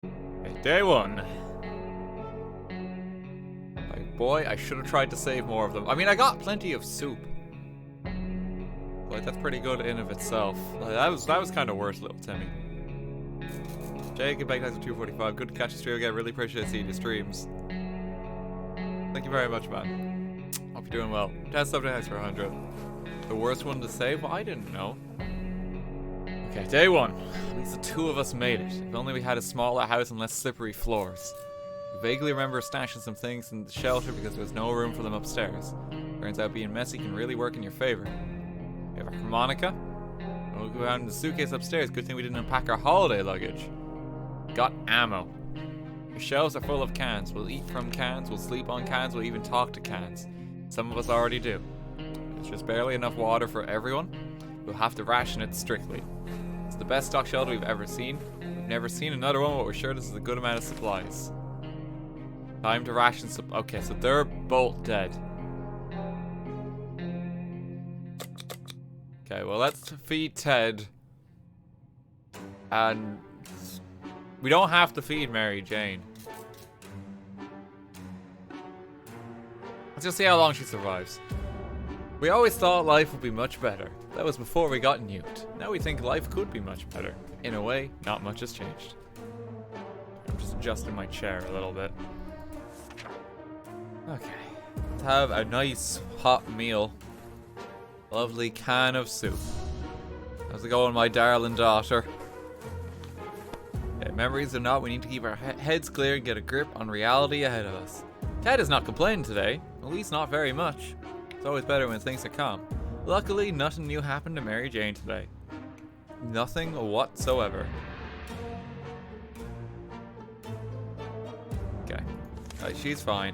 Okay, day one. Like, boy, I should have tried to save more of them. I mean, I got plenty of soup. Like, that's pretty good in of itself. Like, that was kind of worth little Timmy. Jacob, Big Nights of 245. Good to catch the stream again. Really appreciate seeing your streams. Thank you very much, man. Hope you're doing well. Test subject nights for 100. The worst one to save? Well, I didn't know. Okay, day one. At least the two of us made it. If only we had a smaller house and less slippery floors. I vaguely remember stashing some things in the shelter because there was no room for them upstairs. Turns out being messy can really work in your favor. We have a harmonica. We'll go out in the suitcase upstairs. Good thing we didn't unpack our holiday luggage. Got ammo. Your shelves are full of cans. We'll eat from cans, we'll sleep on cans, we'll even talk to cans. Some of us already do. There's just barely enough water for everyone. We'll have to ration it strictly. It's the best stock shelter we've ever seen. We've never seen another one, but we're sure this is a good amount of supplies. Time to ration okay, so they're both dead. Okay, well, let's feed Ted. And we don't have to feed Mary Jane. Let's just see how long she survives. We always thought life would be much better. That was before we got nuked. Now we think life could be much better. In a way, not much has changed. I'm just adjusting my chair a little bit. Okay. Let's have a nice hot meal. Lovely can of soup. How's it going, my darling daughter? Okay, memories or not, we need to keep our heads clear and get a grip on reality ahead of us. Ted is not complaining today. At least not very much. It's always better when things are calm. Luckily, nothing new happened to Mary Jane today. Nothing whatsoever. Okay. She's fine.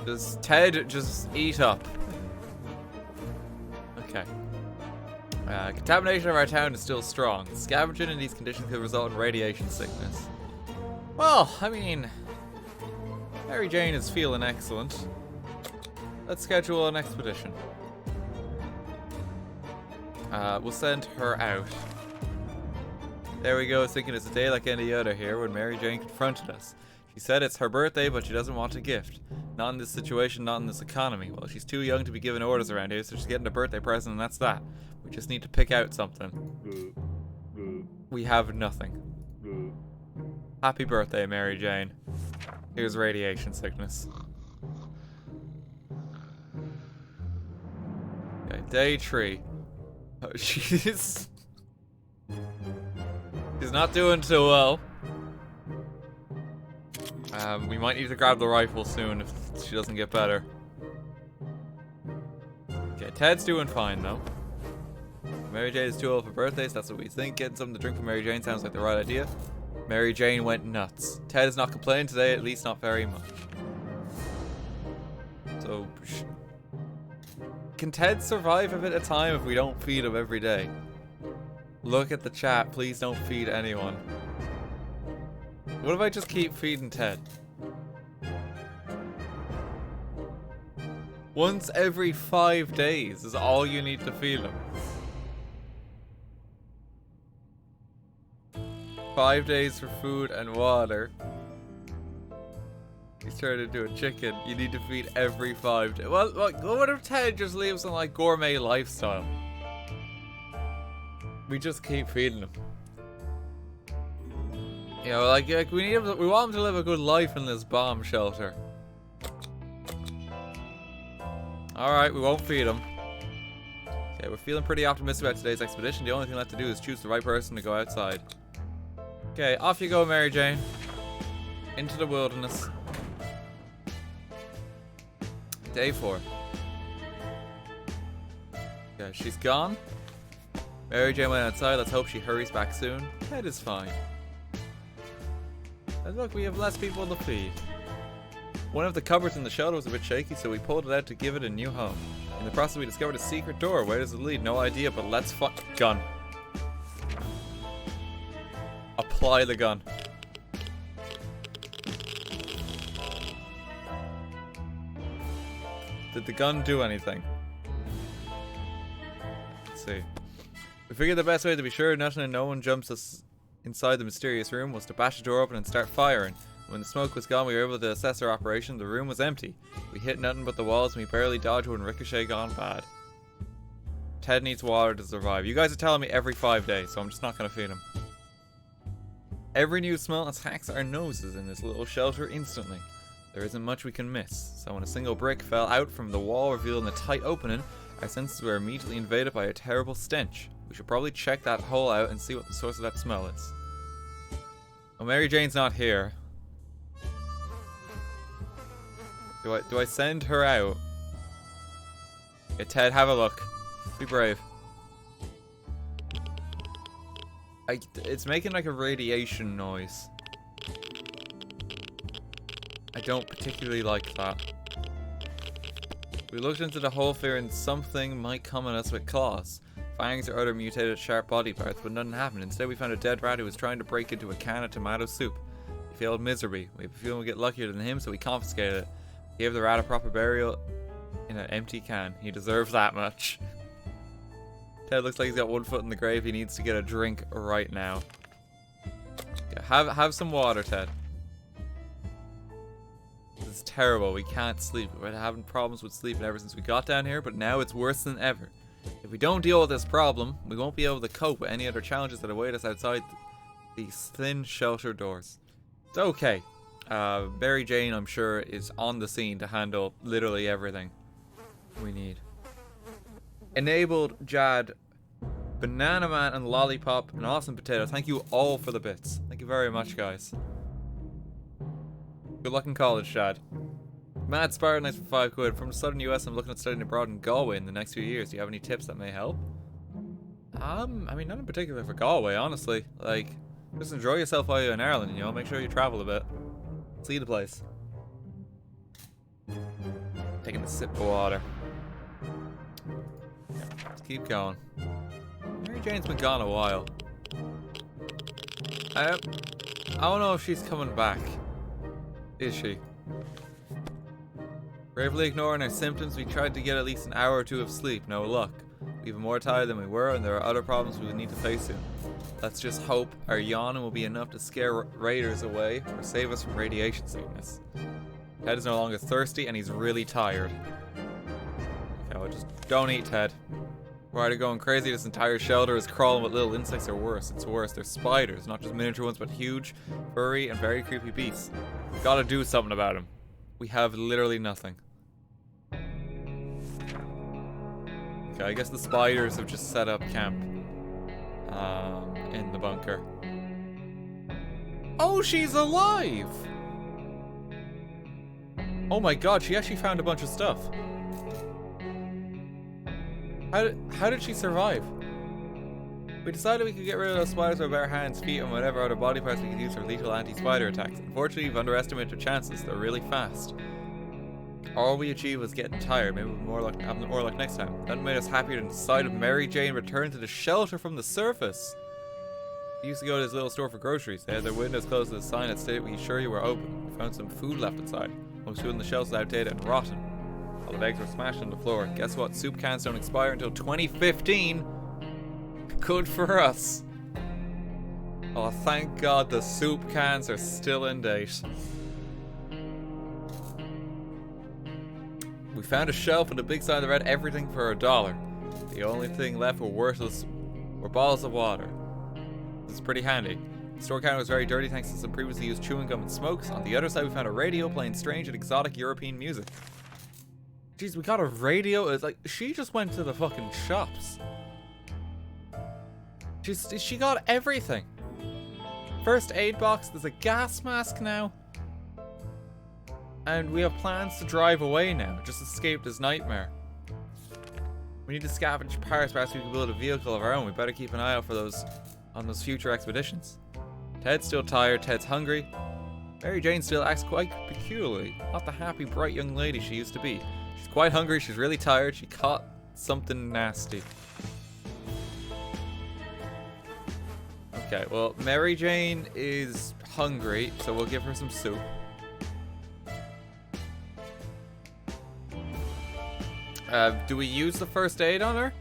Does Ted just eat up? Okay. Contamination of our town is still strong. Scavenging in these conditions could result in radiation sickness. Well, I mean, Mary Jane is feeling excellent. Let's schedule an expedition. We'll send her out. There we go, thinking it's a day like any other here when Mary Jane confronted us. She said it's her birthday, but she doesn't want a gift. Not in this situation, not in this economy. Well, she's too young to be giving orders around here, so she's getting a birthday present, and that's that. We just need to pick out something. We have nothing. Happy birthday, Mary Jane. Here's radiation sickness. Okay, day 3. Oh, she's not doing too well. We might need to grab the rifle soon if she doesn't get better. Okay, Ted's doing fine though. Mary Jane is too old for birthdays, that's what we think. Getting something to drink for Mary Jane sounds like the right idea. Mary Jane went nuts. Ted is not complaining today, at least not very much. So, can Ted survive a bit of time if we don't feed him every day? Look at the chat, please don't feed anyone. What if I just keep feeding Ted? Once every 5 days is all you need to feed him. 5 days for food and water. He's turned into a chicken. You need to feed every 5 days. Well, what if Ted just lives in like gourmet lifestyle? We just keep feeding him. You know, like we need him. We want him to live a good life in this bomb shelter. All right, we won't feed him. Okay, we're feeling pretty optimistic about today's expedition. The only thing left to do is choose the right person to go outside. Okay, off you go, Mary Jane. Into the wilderness. Day 4. Okay, she's gone. Mary Jane went outside. Let's hope she hurries back soon. Ted is fine. And look, we have less people to feed. One of the cupboards in the shelter was a bit shaky, so we pulled it out to give it a new home. In the process, we discovered a secret door. Where does it lead? No idea, but let's gun. Apply the gun. Did the gun do anything? Let's see. We figured the best way to be sure nothing and no one jumps us inside the mysterious room was to bash the door open and start firing. When the smoke was gone, we were able to assess our operation. The room was empty. We hit nothing but the walls, and we barely dodged when Ricochet gone bad. Ted needs water to survive. You guys are telling me every 5 days, so I'm just not going to feed him. Every new smell attacks our noses in this little shelter instantly. There isn't much we can miss, so when a single brick fell out from the wall revealing a tight opening, our senses were immediately invaded by a terrible stench. We should probably check that hole out and see what the source of that smell is. Well, Mary Jane's not here. Do I send her out? Okay, Ted, have a look. Be brave. It's making like a radiation noise. I don't particularly like that. We looked into the hole fearing something might come at us with claws, fangs or other mutated sharp body parts, but nothing happened. Instead we found a dead rat who was trying to break into a can of tomato soup. He failed miserably. We have a feeling we'll get luckier than him, so we confiscated it. Gave the rat a proper burial in an empty can. He deserves that much. Ted looks like he's got one foot in the grave. He needs to get a drink right now. Yeah, have some water, Ted. This is terrible. We can't sleep. We've been having problems with sleeping ever since we got down here, but now it's worse than ever. If we don't deal with this problem, we won't be able to cope with any other challenges that await us outside these thin shelter doors. It's okay. Mary Jane, I'm sure, is on the scene to handle literally everything we need. Enabled Jad, Banana Man, and Lollipop, and Awesome Potato. Thank you all for the bits. Thank you very much, guys. Good luck in college, Jad. Mad Spartan, nice for 5 quid. From the southern US, I'm looking at studying abroad in Galway in the next few years. Do you have any tips that may help? I mean, not in particular for Galway, honestly. Like, just enjoy yourself while you're in Ireland, you know? Make sure you travel a bit. See the place. Taking a sip of water. Yeah, let's keep going. Mary Jane's been gone a while. I don't know if she's coming back. Is she? Bravely ignoring our symptoms, we tried to get at least an hour or two of sleep. No luck. We're more tired than we were, and there are other problems we will need to face soon. Let's just hope our yawning will be enough to scare raiders away or save us from radiation sickness. Ted is no longer thirsty, and he's really tired. Okay, well, just don't eat, Ted. We're already going crazy. This entire shelter is crawling with little insects, or worse. It's worse. They're spiders, not just miniature ones, but huge, furry, and very creepy beasts. We've got to do something about them. We have literally nothing. Okay, I guess the spiders have just set up camp in the bunker. Oh, she's alive! Oh my god, she actually found a bunch of stuff. How did she survive? We decided we could get rid of those spiders with our hands, feet, and whatever other body parts we could use for lethal anti-spider attacks. Unfortunately, we've underestimated their chances. They're really fast. All we achieved was getting tired. Maybe we'll have more luck next time. That made us happier than the sight of Mary Jane return to the shelter from the surface. We used to go to this little store for groceries. They had their windows closed to the sign that stated we sure you were open. We found some food left inside. Most food on the shelves was outdated and rotten. All the eggs were smashed on the floor. Guess what? Soup cans don't expire until 2015. Good for us. Oh, thank God the soup cans are still in date. We found a shelf with a big sign that read everything for $1. The only thing left were worthless were bottles of water. This is pretty handy. The store counter was very dirty thanks to some previously used chewing gum and smokes. On the other side we found a radio playing strange and exotic European music. Jeez, we got a radio. It's like she just went to the fucking shops. She got everything. First aid box, there's a gas mask now. And we have plans to drive away now. Just escape this nightmare. We need to scavenge parts. Perhaps we can build a vehicle of our own. We better keep an eye out for those on those future expeditions. Ted's still tired. Ted's hungry. Mary Jane still acts quite peculiarly. Not the happy, bright young lady she used to be. She's quite hungry. She's really tired. She caught something nasty. Okay, well, Mary Jane is hungry, so we'll give her some soup. Do we use the first aid on her?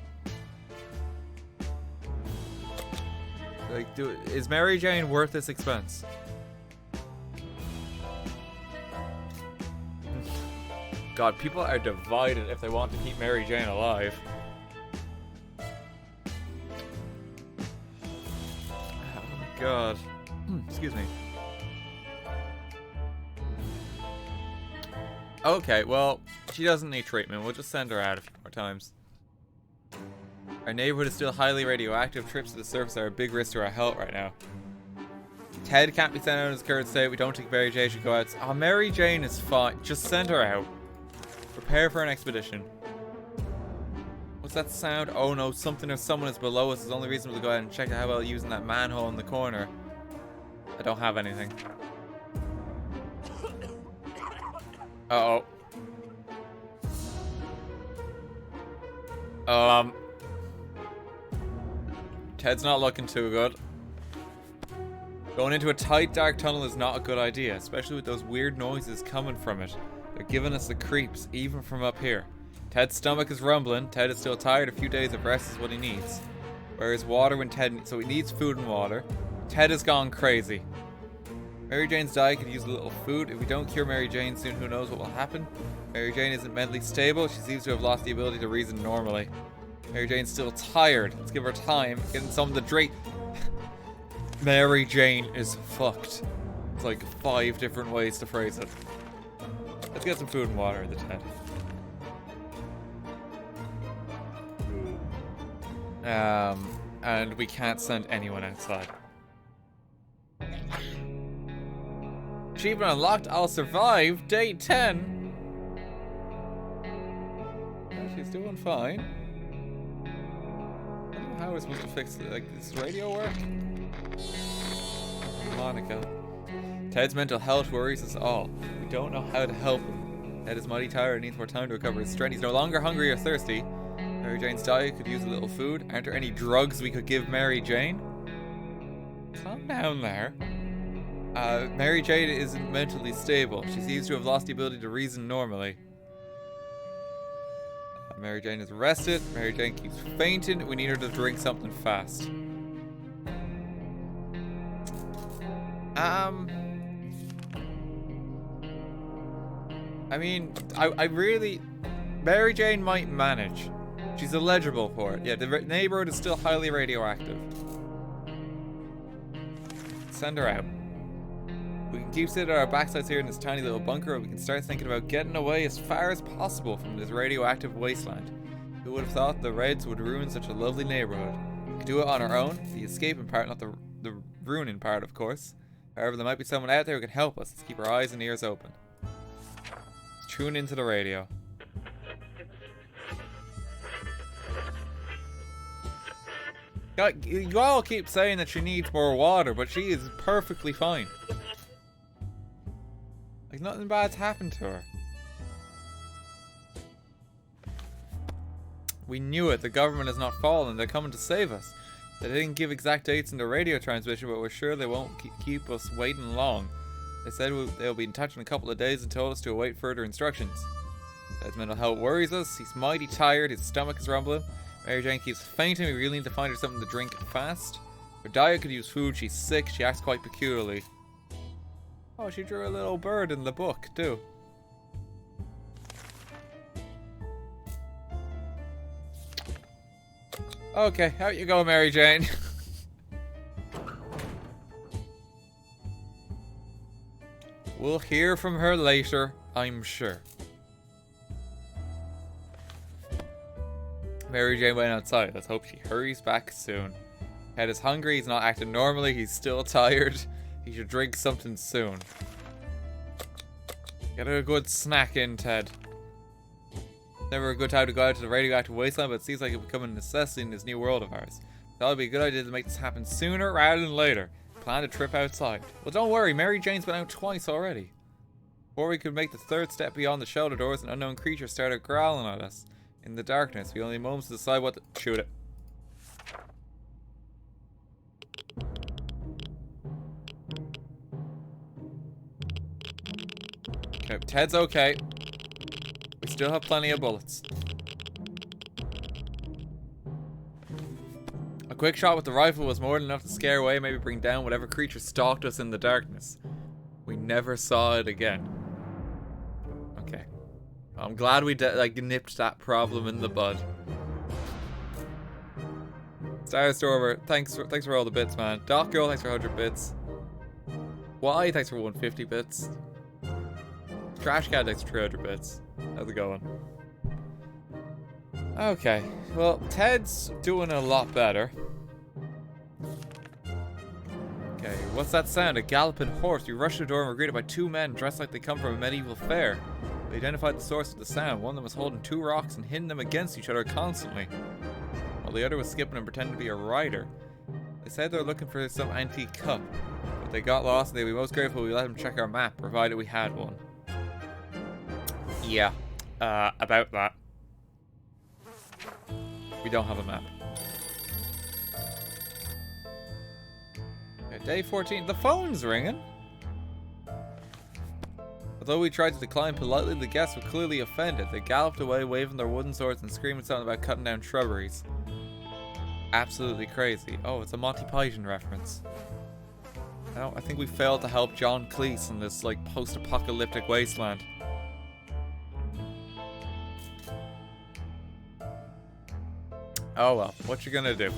Like, is Mary Jane worth this expense? God, people are divided if they want to keep Mary Jane alive. Oh my god. Excuse me. Okay, well, she doesn't need treatment. We'll just send her out a few more times. Our neighborhood is still highly radioactive. Trips to the surface are a big risk to our health right now. Ted can't be sent out in his current state. We don't think Mary Jane should go out. Oh, Mary Jane is fine. Just send her out. Prepare for an expedition. What's that sound? Oh no, something or someone is below us. It's the only reason to go out and check how well using that manhole in the corner. I don't have anything. Uh-oh. Ted's not looking too good. Going into a tight, dark tunnel is not a good idea, especially with those weird noises coming from it. They're giving us the creeps, even from up here. Ted's stomach is rumbling. Ted is still tired. A few days of rest is what he needs. Whereas water when Ted... So he needs food and water. Ted has gone crazy. Mary Jane's diet could use a little food. If we don't cure Mary Jane soon, who knows what will happen? Mary Jane isn't mentally stable. She seems to have lost the ability to reason normally. Mary Jane's still tired. Let's give her time. Getting something to drink. Mary Jane is fucked. It's like 5 different ways to phrase it. Let's get some food and water in the tent. And we can't send anyone outside. Achievement unlocked. I'll survive. Day 10. She's doing fine. I don't know how we're supposed to fix it. Like, does radio work? Monica. Ted's mental health worries us all. We don't know how to help him. Ted is mighty tired and needs more time to recover his strength. He's no longer hungry or thirsty. Mary Jane's diet could use a little food. Aren't there any drugs we could give Mary Jane? Calm down there. Mary Jane isn't mentally stable. She seems to have lost the ability to reason normally. Mary Jane is arrested. Mary Jane keeps fainting. We need her to drink something fast. I mean, I really... Mary Jane might manage. She's eligible for it. Yeah, the neighborhood is still highly radioactive. Send her out. We can keep sitting at our backsides here in this tiny little bunker, or we can start thinking about getting away as far as possible from this radioactive wasteland. Who would have thought the Reds would ruin such a lovely neighborhood? We could do it on our own, the escaping part, not the ruining part, of course. However, there might be someone out there who can help us. Let's keep our eyes and ears open. Let's tune into the radio. You all keep saying that she needs more water, but she is perfectly fine. Like, nothing bad's happened to her. We knew it. The government has not fallen. They're coming to save us. They didn't give exact dates in the radio transmission, but we're sure they won't keep us waiting long. They said they'll be in touch in a couple of days and told us to await further instructions. Ted's mental health worries us. He's mighty tired. His stomach is rumbling. Mary Jane keeps fainting. We really need to find her something to drink fast. Her diet could use food. She's sick. She acts quite peculiarly. Oh, she drew a little bird in the book, too. Okay, out you go, Mary Jane. We'll hear from her later, I'm sure. Mary Jane went outside. Let's hope she hurries back soon. Ted is hungry. He's not acting normally. He's still tired. He should drink something soon. Get a good snack in, Ted. Never a good time to go out to the radioactive wasteland, but it seems like it's becoming a necessity in this new world of ours. That would be a good idea to make this happen sooner rather than later. Plan a trip outside. Well, don't worry. Mary Jane's been out twice already. Before we could make the third step beyond the shelter doors, an unknown creature started growling at us. In the darkness, we only had moments to decide what to... Shoot it. Okay, Ted's okay. We still have plenty of bullets. quick shot with the rifle was more than enough to scare away, maybe bring down whatever creature stalked us in the darkness. We never saw it again. Okay. I'm glad we nipped that problem in the bud. Starstormer, thanks for all the bits, man. Doc Girl, thanks for 100 bits. Y, thanks for 150 bits. Trash Cat, thanks for 300 bits. How's it going? Okay, well, Ted's doing a lot better. Okay, what's that sound? A galloping horse. We rushed to the door and were greeted by two men dressed like they come from a medieval fair. They identified the source of the sound. One of them was holding two rocks and hitting them against each other constantly, while the other was skipping and pretending to be a rider. They said they were looking for some antique cup, but they got lost and they'd be most grateful we let them check our map, provided we had one. Yeah, about that. We don't have a map. Okay, day 14. The phone's ringing. Although we tried to decline politely, the guests were clearly offended. They galloped away, waving their wooden swords and screaming something about cutting down shrubberies. Absolutely crazy. Oh, it's a Monty Python reference. No, I think we failed to help John Cleese in this, like, post-apocalyptic wasteland. Oh well, what you gonna do?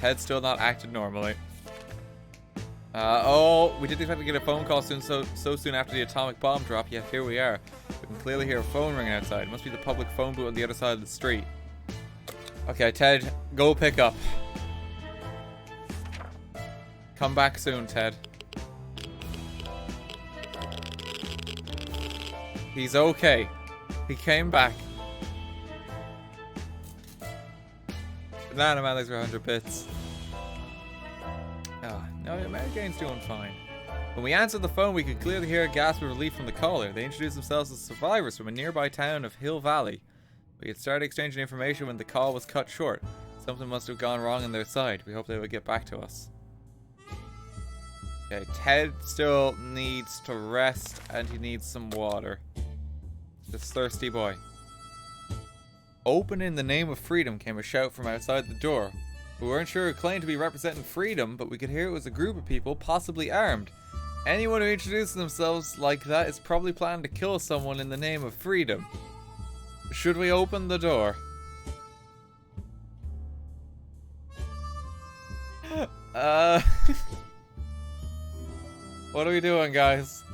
Ted's still not acting normally. Oh, we didn't expect to get a phone call so soon after the atomic bomb drop, yet here we are. We can clearly hear a phone ringing outside. It must be the public phone booth on the other side of the street. Okay, Ted, go pick up. Come back soon, Ted. He's okay. He came back. Banana Man, thanks for 100 bits. Oh, no, Mary Jane's doing fine. When we answered the phone, we could clearly hear a gasp of relief from the caller. They introduced themselves as survivors from a nearby town of Hill Valley. We had started exchanging information when the call was cut short. Something must have gone wrong on their side. We hope they would get back to us. Okay, Ted still needs to rest and he needs some water. This thirsty boy. Open in the name of freedom, came a shout from outside the door. We weren't sure who claimed to be representing freedom, but we could hear it was a group of people, possibly armed. Anyone who introduces themselves like that is probably planning to kill someone in the name of freedom. Should we open the door? What are we doing, guys?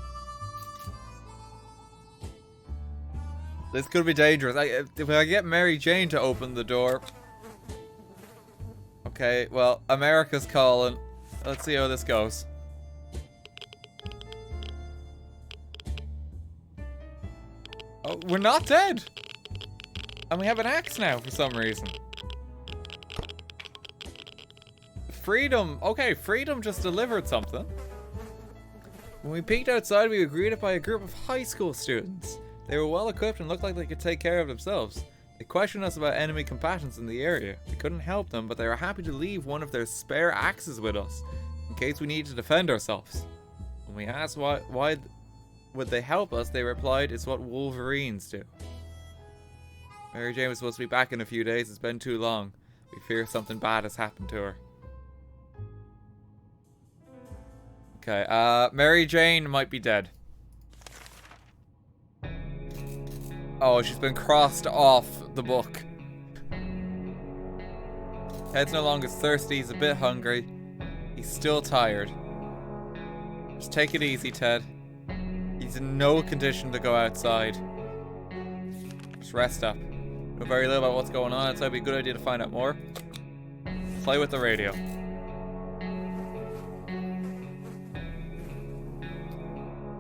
This could be dangerous. If I get Mary Jane to open the door... Okay, well, America's calling. Let's see how this goes. Oh, we're not dead! And we have an axe now for some reason. Freedom! Okay, Freedom just delivered something. When we peeked outside, we were greeted by a group of high school students. They were well equipped and looked like they could take care of themselves. They questioned us about enemy combatants in the area. We couldn't help them, but they were happy to leave one of their spare axes with us, in case we needed to defend ourselves. When we asked why would they help us, they replied, it's what Wolverines do. Mary Jane was supposed to be back in a few days. It's been too long. We fear something bad has happened to her. Okay, Mary Jane might be dead. Oh, she's been crossed off the book. Ted's no longer thirsty, he's a bit hungry. He's still tired. Just take it easy, Ted. He's in no condition to go outside. Just rest up. Know very little about what's going on, so it'd be a good idea to find out more. Play with the radio.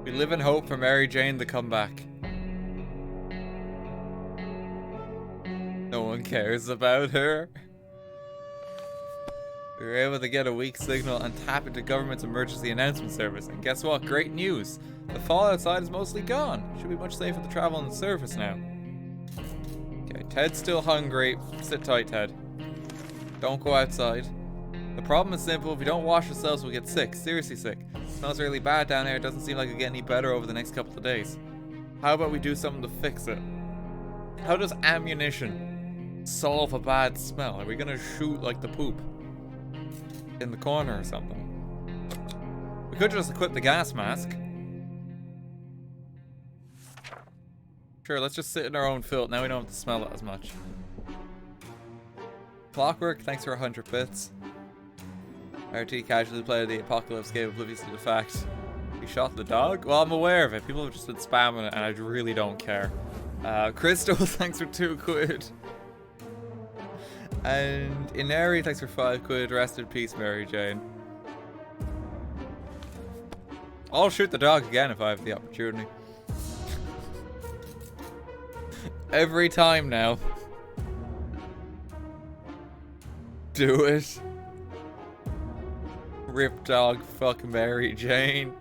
We live in hope for Mary Jane to come back. No one cares about her. We were able to get a weak signal and tap into government's emergency announcement service. And guess what? Great news. The fall outside is mostly gone. Should be much safer to travel on the surface now. Okay, Ted's still hungry. Sit tight, Ted. Don't go outside. The problem is simple. If we don't wash ourselves, we'll get sick. Seriously sick. It smells really bad down here. It doesn't seem like it'll get any better over the next couple of days. How about we do something to fix it? How does ammunition solve a bad smell? Are we gonna shoot like the poop in the corner or something? We could just equip the gas mask. Sure, let's just sit in our own filth. Now we don't have to smell it as much. Clockwork, thanks for 100 bits. RT casually played the Apocalypse game oblivious to the fact he shot the dog. Well, I'm aware of it. People have just been spamming it and I really don't care. Crystal, thanks for 2 quid. And Ineri, thanks for 5 quid. Rest in peace, Mary Jane. I'll shoot the dog again if I have the opportunity. Every time now. Do it. Rip dog, fuck Mary Jane.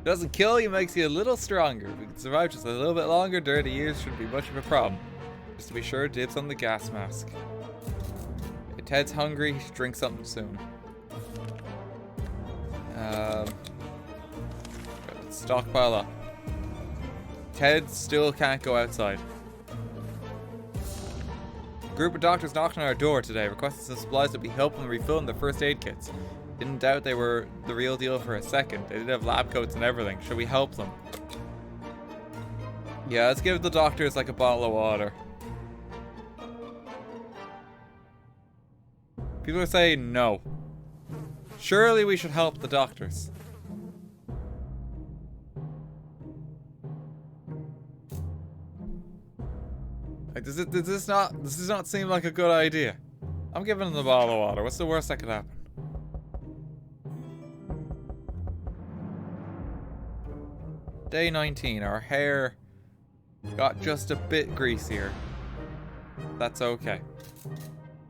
Doesn't kill you, makes you a little stronger. If we can survive just a little bit longer, 30 years shouldn't be much of a problem. Just to be sure, dibs on the gas mask. If Ted's hungry, he should drink something soon. Let's stockpile up. Ted still can't go outside. A group of doctors knocked on our door today, requesting some supplies that we help them refill their first aid kits. Didn't doubt they were the real deal for a second. They did have lab coats and everything. Should we help them? Yeah, let's give the doctors like a bottle of water. People are saying no. Surely we should help the doctors. Like, does this not seem like a good idea? I'm giving them the bottle of water. What's the worst that could happen? Day 19. Our hair got just a bit greasier. That's okay.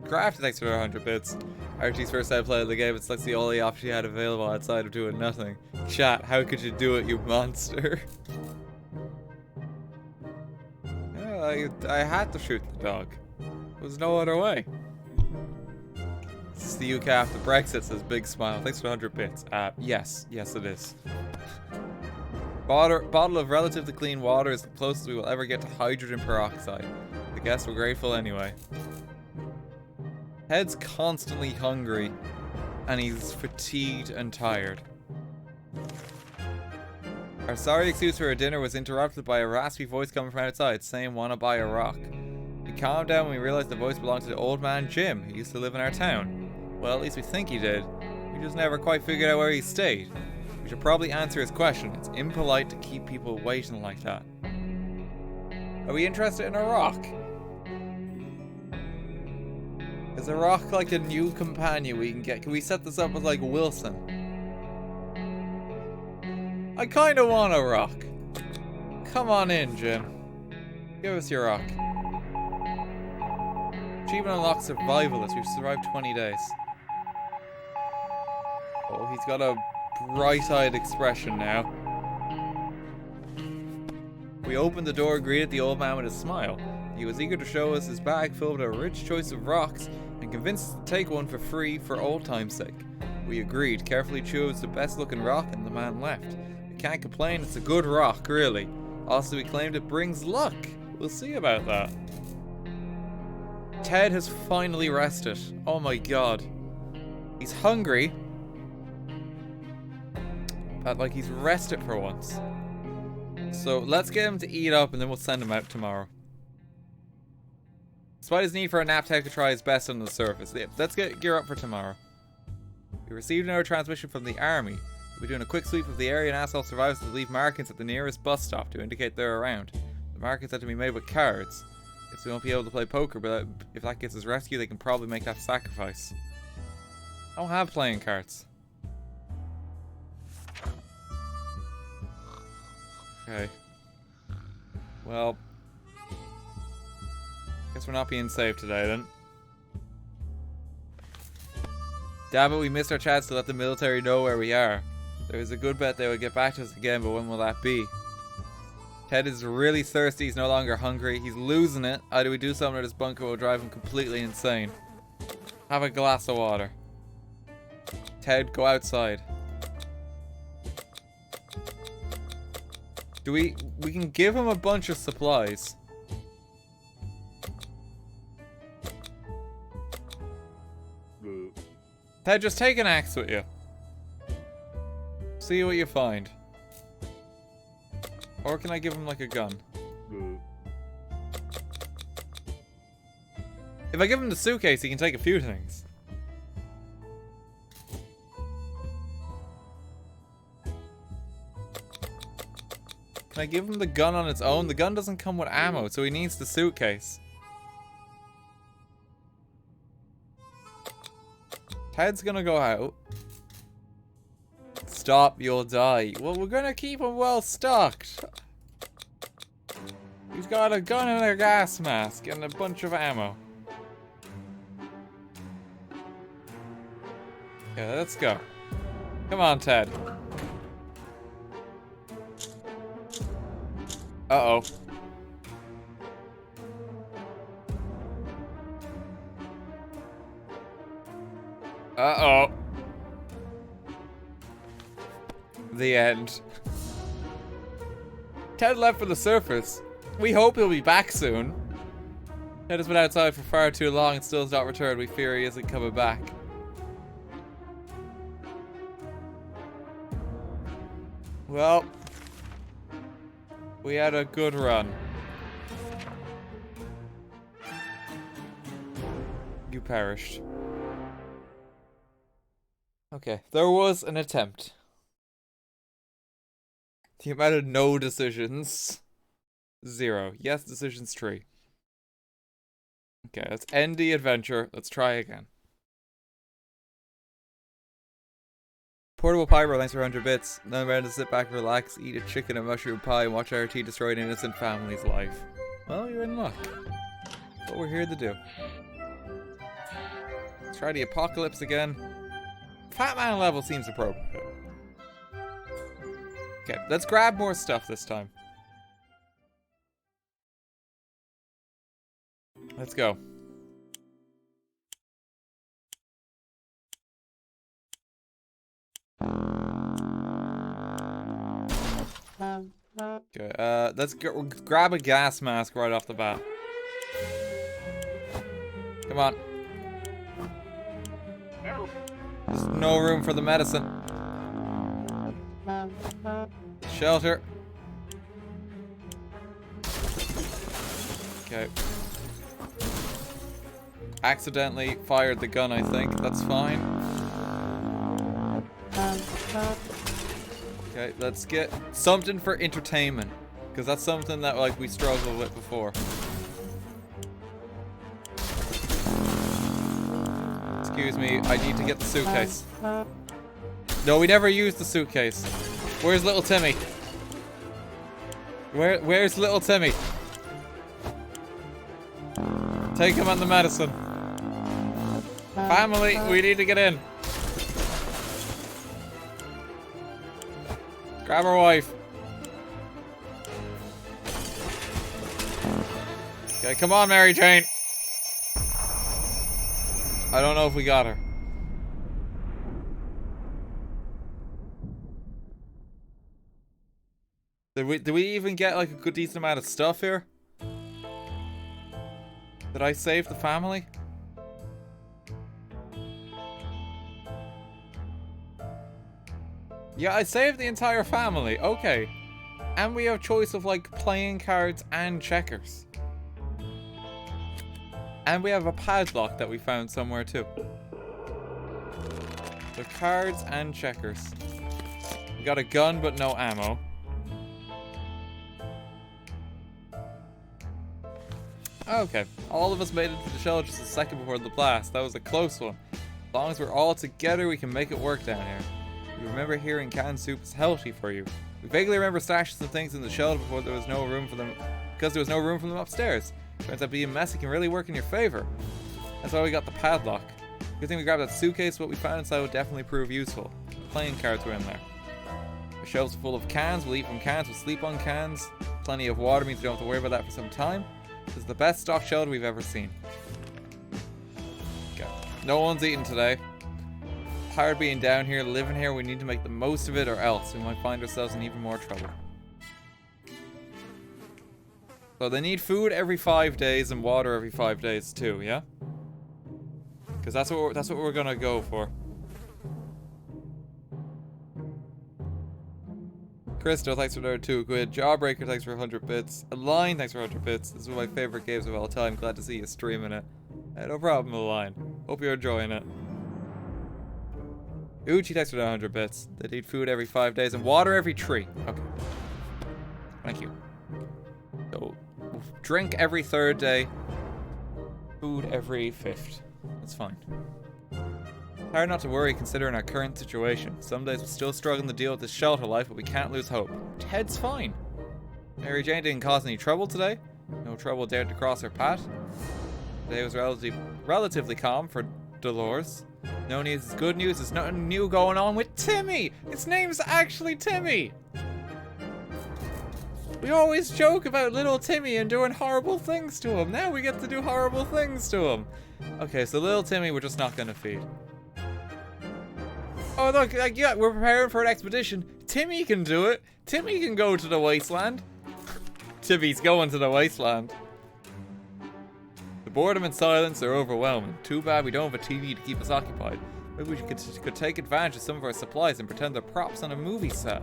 Craft, thanks for 100 bits. RT's first time playing the game, it's like the only option you had available outside of doing nothing. Chat, how could you do it, you monster? Yeah, I had to shoot the dog. There was no other way. This is the UK after Brexit, says Big Smile. Thanks for 100 bits. Yes it is. Bottle of relatively clean water is the closest we will ever get to hydrogen peroxide. I guess we're grateful anyway. Ted's constantly hungry, and he's fatigued and tired. Our sorry excuse for our dinner was interrupted by a raspy voice coming from outside, saying, "Wanna buy a rock?" We calmed down when we realized the voice belonged to the old man Jim, who used to live in our town. Well, at least we think he did. We just never quite figured out where he stayed. We should probably answer his question. It's impolite to keep people waiting like that. Are we interested in a rock? Is a rock like a new companion we can get? Can we set this up with like Wilson? I kinda want a rock. Come on in, Jim. Give us your rock. Achievement unlocked survivalist. We've survived 20 days. Oh, he's got a bright-eyed expression now. We opened the door and greeted the old man with a smile. He was eager to show us his bag filled with a rich choice of rocks and convinced us to take one for free for old time's sake. We agreed, carefully chose the best looking rock, and the man left. We can't complain, it's a good rock, really. Also, he claimed it brings luck. We'll see about that. Ted has finally rested. Oh my god. He's hungry. But like he's rested for once. So let's get him to eat up and then we'll send him out tomorrow. Despite his need for a nap, Ted could try his best on the surface. Let's gear up for tomorrow. We received another transmission from the army. We'll be doing a quick sweep of the area and ask all survivors to leave markings at the nearest bus stop to indicate they're around. The markings have to be made with cards. Guess we won't be able to play poker, but if that gets us rescued, they can probably make that sacrifice. I don't have playing cards. Okay. Well, guess we're not being safe today then. Damn it, we missed our chance to let the military know where we are. There is a good bet they will get back to us again, but when will that be? Ted is really thirsty, he's no longer hungry, he's losing it. Either we do something or this bunker will drive him completely insane. Have a glass of water. Ted, go outside. We can give him a bunch of supplies. Ted, just take an axe with you. See what you find. Or can I give him like a gun? If I give him the suitcase, he can take a few things. Can I give him the gun on its own? The gun doesn't come with ammo, so he needs the suitcase. Ted's gonna go out. Stop, you'll die. Well, we're gonna keep him well stocked. He's got a gun and a gas mask and a bunch of ammo. Okay, let's go. Come on, Ted. Uh-oh. Uh-oh. The end. Ted left for the surface. We hope he'll be back soon. Ted has been outside for far too long and still has not returned. We fear he isn't coming back. Well, we had a good run. You perished. Okay, there was an attempt. The amount of no decisions, 0. Yes decisions, 3. Okay, let's end the adventure. Let's try again. Portable Pyro, thanks for 100 bits. Now I'm ready to sit back, relax, eat a chicken and mushroom pie, and watch RT destroy an innocent family's life. Well, you're in luck. That's what we're here to do. Let's try the apocalypse again. Fat Man level seems appropriate. Okay, let's grab more stuff this time. Let's go. Okay, let's grab a gas mask right off the bat. Come on. There's no room for the medicine. Shelter. Okay. Accidentally fired the gun, I think. That's fine. Okay, let's get something for entertainment. Because that's something that, like, we struggled with before. Excuse me, I need to get the suitcase. No, we never used the suitcase. Where's little Timmy? Where's little Timmy? Take him on the medicine. Family, we need to get in. Grab our wife. Okay, come on, Mary Jane. I don't know if we got her. Did we even get like a good decent amount of stuff here? Did I save the family? Yeah, I saved the entire family. Okay. And we have choice of like playing cards and checkers. And we have a padlock that we found somewhere too. So cards and checkers. We got a gun but no ammo. Okay, all of us made it to the shelter just a second before the blast. That was a close one. As long as we're all together, we can make it work down here. We remember hearing canned soup is healthy for you. We vaguely remember stashing some things in the shelter before there was no room for them, because there was no room for them upstairs. Turns out being messy can really work in your favor. That's why we got the padlock. Good thing we grabbed that suitcase. What we found inside would definitely prove useful. Playing cards were in there. The shelves are full of cans. We'll eat from cans. We'll sleep on cans. Plenty of water means we don't have to worry about that for some time. This is the best stocked shelter we've ever seen. Okay. No one's eating today. Tired being down here, living here. We need to make the most of it, or else we might find ourselves in even more trouble. So they need food every 5 days and water every 5 days too, yeah? Because that's what we're gonna go for. Crystal, thanks for another 2 quid. Jawbreaker, thanks for 100 bits. Align, thanks for 100 bits. This is one of my favorite games of all time. Glad to see you streaming it. No problem, Align. Hope you're enjoying it. Uchi, thanks for 100 bits. They need food every 5 days and water every 3. Okay. Thank you. So, drink every 3rd day. Food every 5th. That's fine. Hard not to worry considering our current situation. Some days we're still struggling to deal with this shelter life, but we can't lose hope. Ted's fine. Mary Jane didn't cause any trouble today. No trouble dared to cross her path. Today was relatively calm for Dolores. No news is good news. There's nothing new going on with Timmy. His name's actually Timmy. We always joke about little Timmy and doing horrible things to him. Now we get to do horrible things to him. Okay, so little Timmy we're just not gonna feed. Oh look, yeah, we're preparing for an expedition. Timmy can do it. Timmy can go to the wasteland. Timmy's going to the wasteland. The boredom and silence are overwhelming. Too bad we don't have a TV to keep us occupied. Maybe we could take advantage of some of our supplies and pretend they're props on a movie set.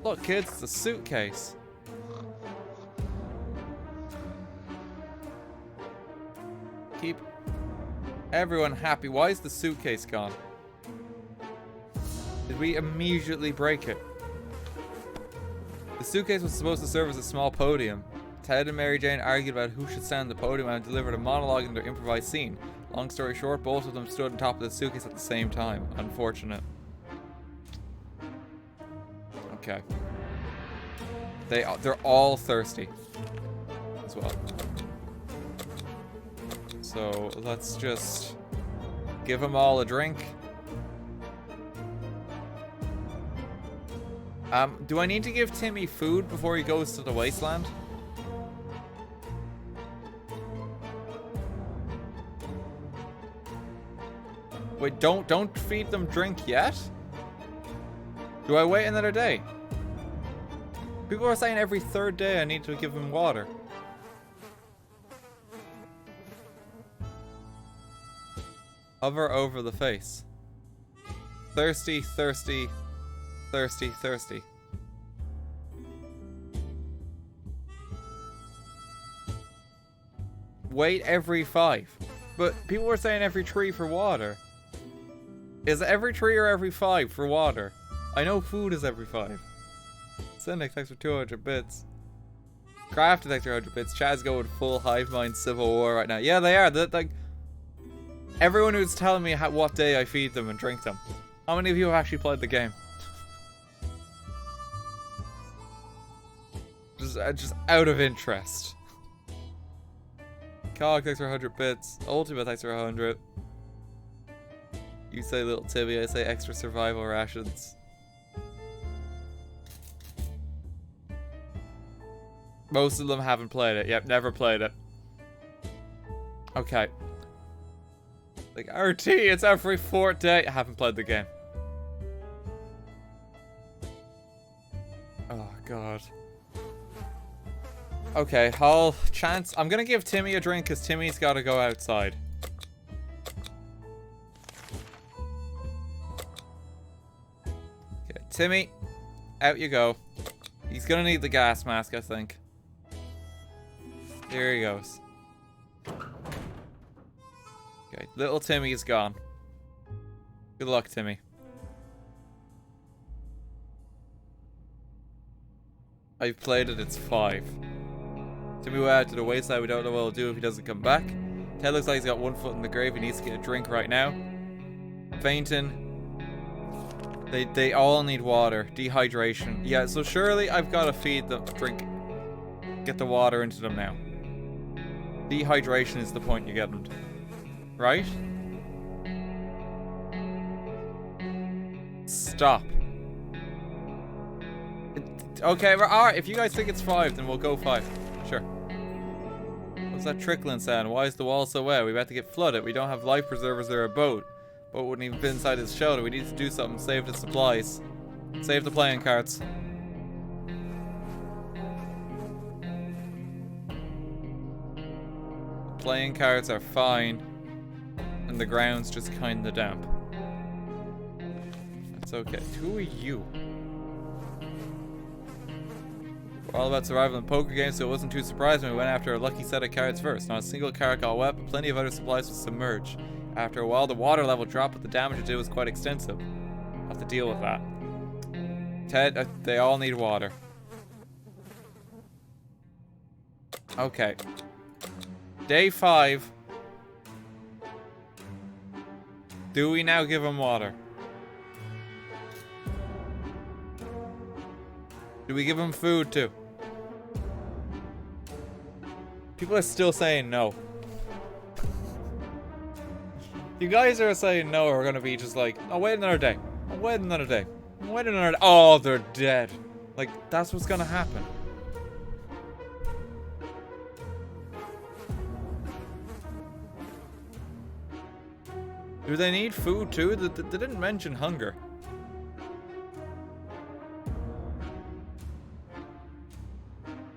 Look kids, it's a suitcase. Keep everyone happy. Why is the suitcase gone? Did we immediately break it? The suitcase was supposed to serve as a small podium. Ted and Mary Jane argued about who should stand on the podium and delivered a monologue in their improvised scene. Long story short, both of them stood on top of the suitcase at the same time. Unfortunate. Okay. They're all thirsty as well. So let's just give them all a drink. Do I need to give Timmy food before he goes to the wasteland? Wait, don't feed them drink yet? Do I wait another day? People are saying every 3rd day I need to give them water. Hover over the face. Thirsty, thirsty, thirsty, thirsty. Wait every 5. But people were saying every 3 for water. Is it every 3 or every 5 for water? I know food is every 5. Cynic, thanks for 200 bits. Crafted, thanks for 100 bits. Chad's going full hive mind civil war right now. Yeah, they are. Like, everyone who's telling me what day I feed them and drink them. How many of you have actually played the game? Just out of interest. Cog, thanks for 100 bits. Ultimate, thanks for 100. You say little Timmy, I say extra survival rations. Most of them haven't played it. Yep, never played it. Okay. Like, RT, it's every 4th day. I haven't played the game. Oh, God. Okay, I'm gonna give Timmy a drink because Timmy's gotta go outside. Okay, Timmy, out you go. He's gonna need the gas mask, I think. Here he goes. Okay, little Timmy is gone. Good luck, Timmy. I've played it, it's 5. Timmy went out to the wayside, we don't know what he'll do if he doesn't come back. Ted looks like he's got 1 foot in the grave, he needs to get a drink right now. Fainting. They all need water. Dehydration. Yeah, so surely I've got to feed them, get the water into them now. Dehydration is the point you get them to. Right? Stop. Okay, alright, if you guys think it's 5, then we'll go 5. Sure. What's that trickling sound? Why is the wall so wet? We're about to get flooded. We don't have life preservers or a boat. Boat wouldn't even fit inside his shelter. We need to do something. Save the supplies. Save the playing cards. Playing cards are fine. And the ground's just kinda damp. That's okay. Who are you? We're all about survival in poker games, so it wasn't too surprising we went after a lucky set of cards first. Not a single card got wet, but plenty of other supplies were submerged. After a while, the water level dropped, but the damage it did was quite extensive. I'll have to deal with that. Ted, they all need water. Okay. Day 5. Do we now give him water? Do we give him food too? People are still saying no. You guys are saying no are gonna be just like, oh, wait another day. Oh, wait another day. Wait another day. Oh, they're dead. Like, that's what's gonna happen. Do they need food too? They didn't mention hunger.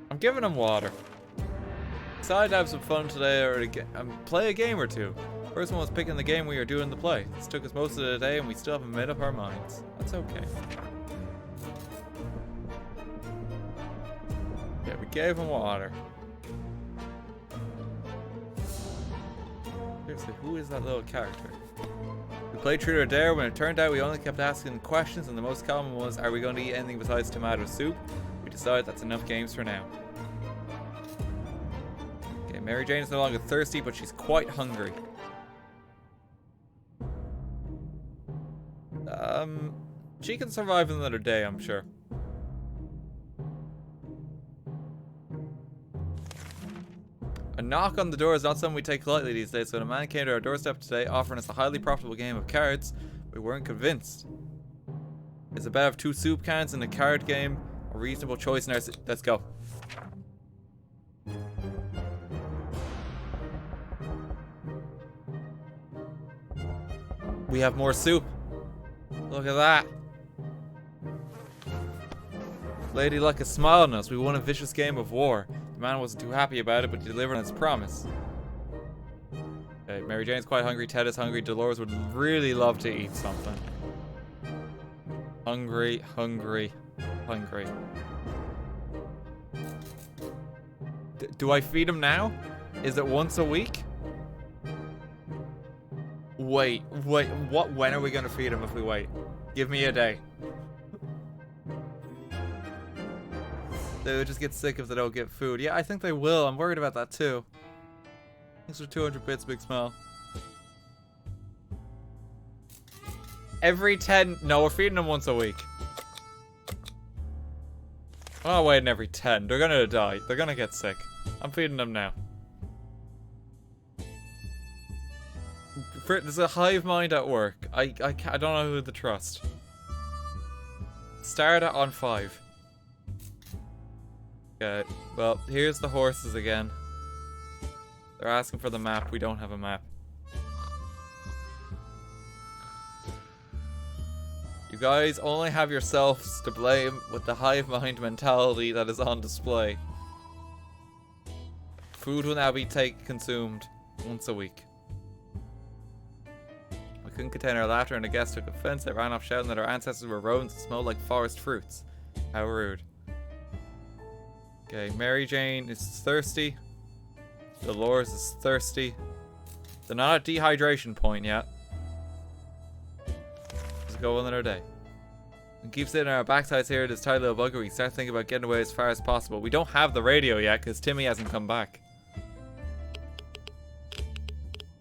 I'm giving them water. Decided to have some fun today or play a game or two. First one was picking the game we were doing to play. This took us most of the day and we still haven't made up our minds. That's okay. Yeah, we gave him water. Seriously, who is that little character? We played Truth or Dare. When it turned out we only kept asking questions and the most common was, are we going to eat anything besides tomato soup? We decided that's enough games for now. Okay, Mary Jane is no longer thirsty, but she's quite hungry. She can survive another day, I'm sure. A knock on the door is not something we take lightly these days, so when a man came to our doorstep today offering us a highly profitable game of cards, we weren't convinced. Is a bet of 2 soup cans in a card game a reasonable choice in our... Let's go. We have more soup. Look at that. Lady Luck is smiling at us. We won a vicious game of war. The man wasn't too happy about it, but he delivered on his promise. Okay, Mary Jane's quite hungry. Ted is hungry. Dolores would really love to eat something. Hungry, hungry, hungry. Do I feed him now? Is it once a week? Wait, what? When are we gonna feed him if we wait? Give me a day. They would just get sick if they don't get food. Yeah, I think they will. I'm worried about that too. Thanks for 200 bits, Big Smile. Every 10... No, we're feeding them once a week. I'm not waiting every 10. They're gonna die. They're gonna get sick. I'm feeding them now. There's a hive mind at work. I don't know who to trust. Start it on 5. Okay, well, here's the horses again. They're asking for the map. We don't have a map. You guys only have yourselves to blame with the hive mind mentality that is on display. Food will now be consumed once a week. We couldn't contain our laughter and the guests took offense. They ran off shouting that our ancestors were rodents and smelled like forest fruits. How rude. Okay, Mary Jane is thirsty. Dolores is thirsty. They're not at dehydration point yet. Let's go another day. And keep sitting on our backsides here, this tight little bugger. We start thinking about getting away as far as possible. We don't have the radio yet because Timmy hasn't come back.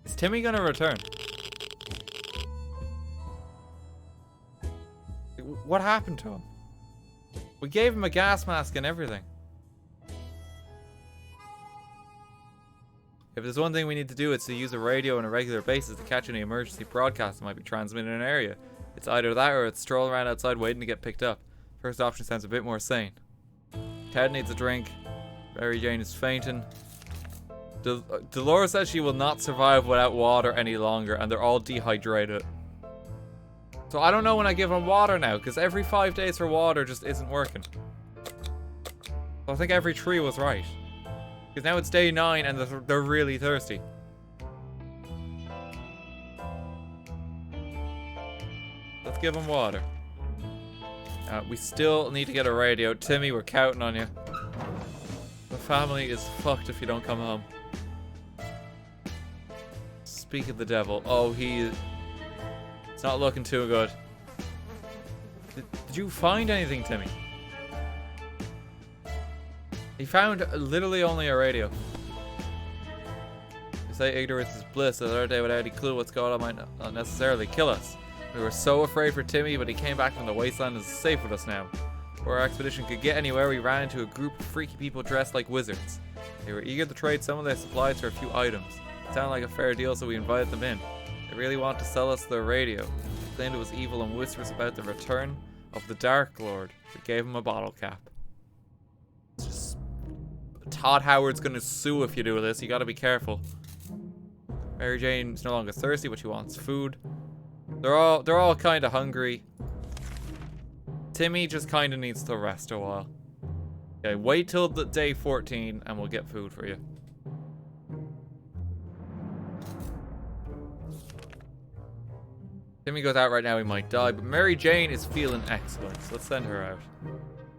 Is Timmy gonna return? What happened to him? We gave him a gas mask and everything. If there's one thing we need to do, it's to use a radio on a regular basis to catch any emergency broadcast that might be transmitted in an area. It's either that or it's strolling around outside waiting to get picked up. First option sounds a bit more sane. Ted needs a drink. Mary Jane is fainting. Dolores says she will not survive without water any longer, and they're all dehydrated. So I don't know when I give them water now, because every 5 days for water just isn't working. So I think every 3 was right. Because now it's day 9 and they're really thirsty. Let's give them water. We still need to get a radio. Timmy, we're counting on you. family is fucked if you don't come home. Speak of the devil. Oh, it's not looking too good. Did you find anything, Timmy? He found literally only a radio. You say ignorance is bliss. The other day, without any clue what's going on, might not necessarily kill us. We were so afraid for Timmy, but he came back from the wasteland and is safe with us now. Before our expedition could get anywhere, we ran into a group of freaky people dressed like wizards. They were eager to trade some of their supplies for a few items. It sounded like a fair deal, so we invited them in. They really wanted to sell us their radio. They claimed it was evil and whispers about the return of the Dark Lord. We gave him a bottle cap. It's just... Todd Howard's gonna sue if you do this. You gotta be careful. Mary Jane's no longer thirsty, but she wants food. They're all kind of hungry. Timmy just kind of needs to rest a while. Okay, wait till the day 14 and we'll get food for you. Timmy goes out right now, he might die, but Mary Jane is feeling excellent, so let's send her out.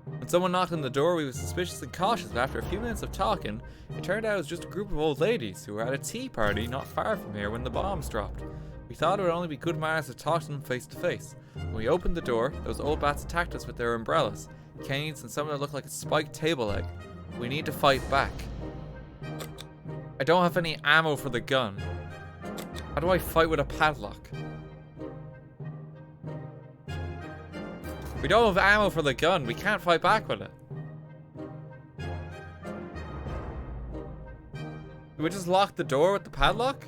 When someone knocked on the door, we were suspicious and cautious, but after a few minutes of talking, it turned out it was just a group of old ladies who were at a tea party not far from here when the bombs dropped. We thought it would only be good manners to talk to them face to face. When we opened the door, those old bats attacked us with their umbrellas, canes, and something that looked like a spiked table leg. We need to fight back. I don't have any ammo for the gun. How do I fight with a padlock? We don't have ammo for the gun. We can't fight back with it. Do we just lock the door with the padlock?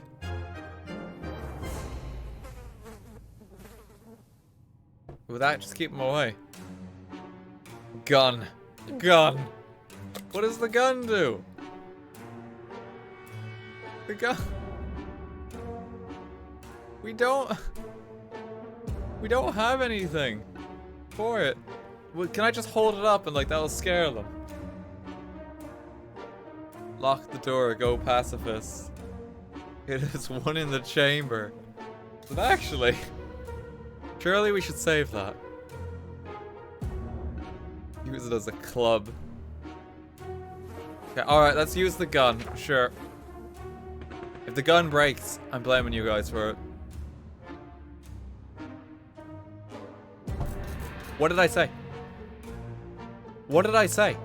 Would that just keep him away? Gun. Gun. What does the gun do? The gun... We don't have anything for it. Well, can I just hold it up and like that'll scare them? Lock the door, go pacifist. It is one in the chamber. But actually, surely we should save that. Use it as a club. Okay, alright, let's use the gun, sure. If the gun breaks, I'm blaming you guys for it. What did I say? What did I say?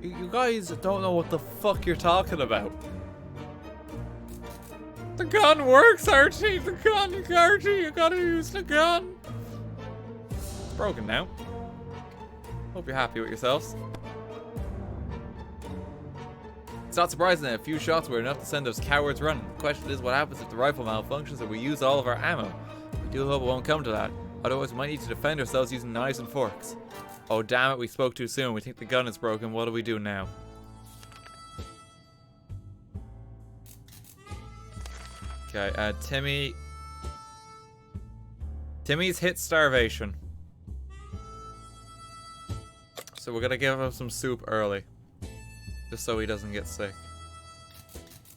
You guys don't know what the fuck you're talking about. The gun works, Archie! The gun, Archie! You gotta use the gun! It's broken now. Hope you're happy with yourselves. It's not surprising that a few shots were enough to send those cowards running. The question is what happens if the rifle malfunctions and we use all of our ammo. We do hope it won't come to that. Otherwise we might need to defend ourselves using knives and forks. Oh damn it, we spoke too soon. We think the gun is broken. What do we do now? Okay, Timmy's hit starvation. So we're gonna give him some soup early. Just so he doesn't get sick.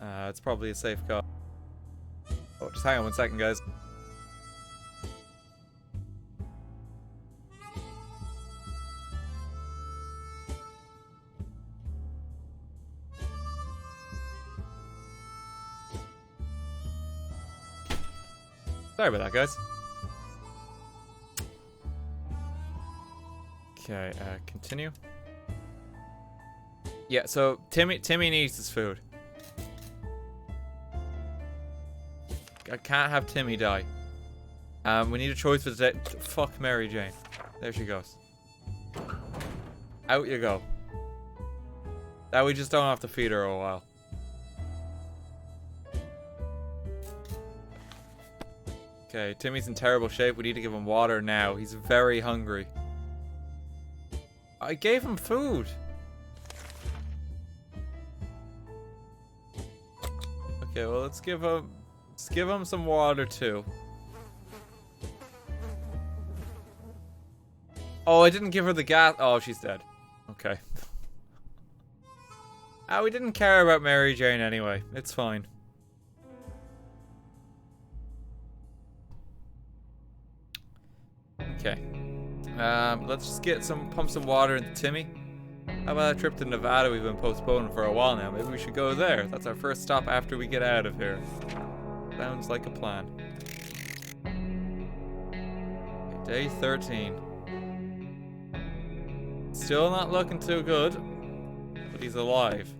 It's probably a safe call. Oh, just hang on 1 second, guys. Sorry about that, guys. Okay, continue. Yeah, so Timmy needs his food. I can't have Timmy die. We need a choice for the day. Fuck Mary Jane. There she goes. Out you go. Now we just don't have to feed her a while. Okay, Timmy's in terrible shape. We need to give him water now. He's very hungry. I gave him food. Okay, well let's give him some water too. Oh, I didn't give her the gas. Oh, she's dead. Okay. We didn't care about Mary Jane anyway. It's fine. Okay. Let's just pump some water into Timmy. How about that trip to Nevada we've been postponing for a while now? Maybe we should go there. That's our first stop after we get out of here. Sounds like a plan. Okay, day 13. Still not looking too good, but he's alive.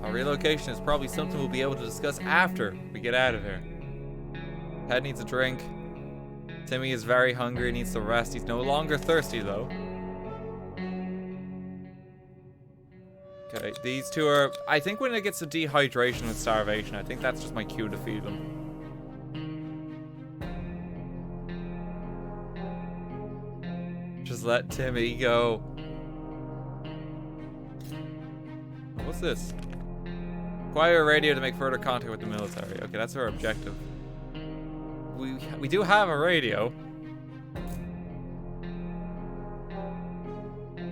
Our relocation is probably something we'll be able to discuss after we get out of here. Ted needs a drink. Timmy is very hungry, needs to rest. He's no longer thirsty though. Okay, these two are... I think when it gets to dehydration and starvation, I think that's just my cue to feed them. Just let Timmy go. What's this? Acquire a radio to make further contact with the military. Okay, that's our objective. We do have a radio.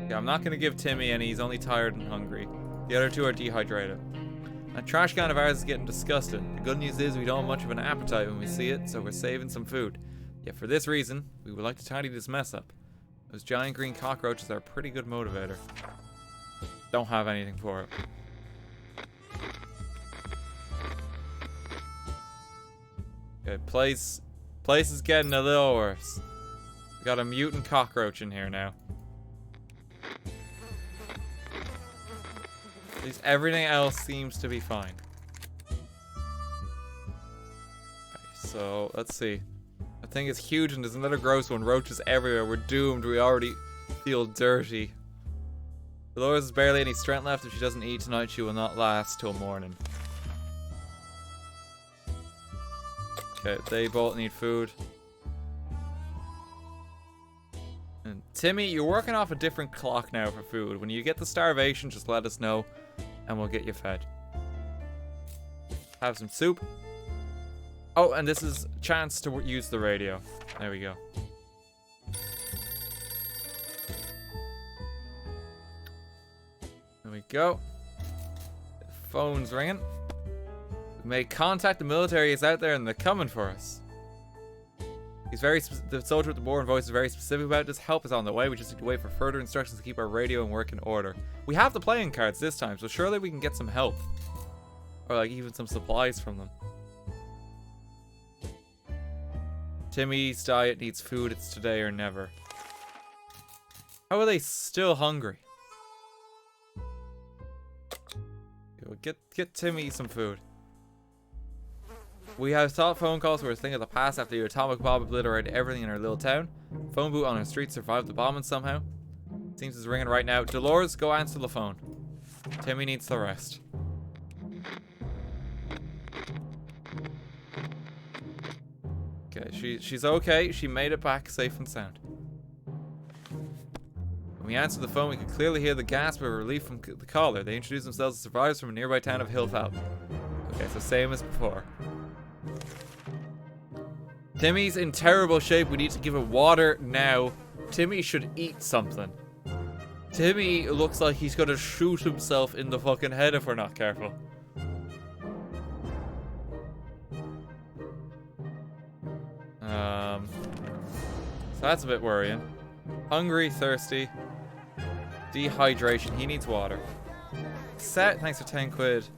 Yeah, I'm not going to give Timmy any. He's only tired and hungry. The other two are dehydrated. That trash can of ours is getting disgusting. The good news is we don't have much of an appetite when we see it, so we're saving some food. Yet for this reason, we would like to tidy this mess up. Those giant green cockroaches are a pretty good motivator. Don't have anything for it. Okay, place is getting a little worse. We got a mutant cockroach in here now. At least everything else seems to be fine. Okay, so let's see. That thing is huge and there's another gross one. Roaches everywhere. We're doomed. We already feel dirty. Dolores has barely any strength left. If she doesn't eat tonight, she will not last till morning. Okay, they both need food. And Timmy, you're working off a different clock now for food. When you get the starvation, just let us know and we'll get you fed. Have some soup. Oh, and this is a chance to use the radio. There we go. There we go. The phone's ringing. We made contact. The military is out there and they're coming for us. The soldier with the boring voice is very specific about this. Help is on the way. We just need to wait for further instructions to keep our radio and work in order. We have the playing cards this time, so surely we can get some help. Or like even some supplies from them. Timmy's diet needs food. It's today or never. How are they still hungry? Get Timmy some food. We have stopped phone calls for a thing of the past after the atomic bomb obliterated everything in our little town. Phone booth on our street survived the bombing somehow. Seems it's ringing right now. Dolores, go answer the phone. Timmy needs the rest. Okay, she's okay. She made it back safe and sound. When we answered the phone, we could clearly hear the gasp of relief from the caller. They introduced themselves as survivors from a nearby town of Hillfeld. Okay, so same as before. Timmy's in terrible shape. We need to give him water now. Timmy should eat something. Timmy looks like he's gonna shoot himself in the fucking head if we're not careful. So that's a bit worrying. Hungry, thirsty, dehydration. He needs water. Set, thanks for 10 quid.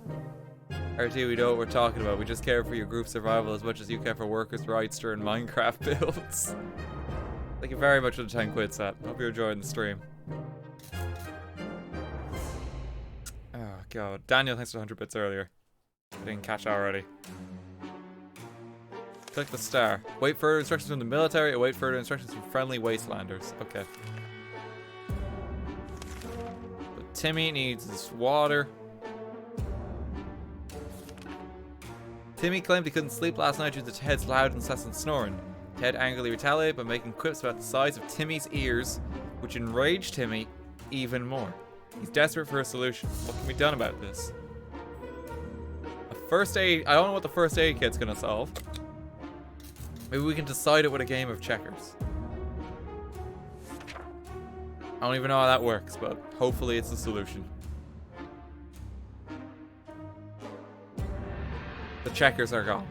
RT, we know what we're talking about. We just care for your group survival as much as you care for workers' rights during Minecraft builds. Thank you very much for the 10 quid, Set. Hope you're enjoying the stream. Oh, God. Daniel, thanks for 100 bits earlier. I didn't catch that already. Click the star. Wait further instructions from the military. Await further instructions from friendly wastelanders. Okay. But Timmy needs this water. Timmy claimed he couldn't sleep last night due to Ted's loud, incessant snoring. Ted angrily retaliated by making quips about the size of Timmy's ears, which enraged Timmy even more. He's desperate for a solution. What can be done about this? A first aid... I don't know what the first aid kit's gonna solve. Maybe we can decide it with a game of checkers. I don't even know how that works, but hopefully it's the solution. The checkers are gone.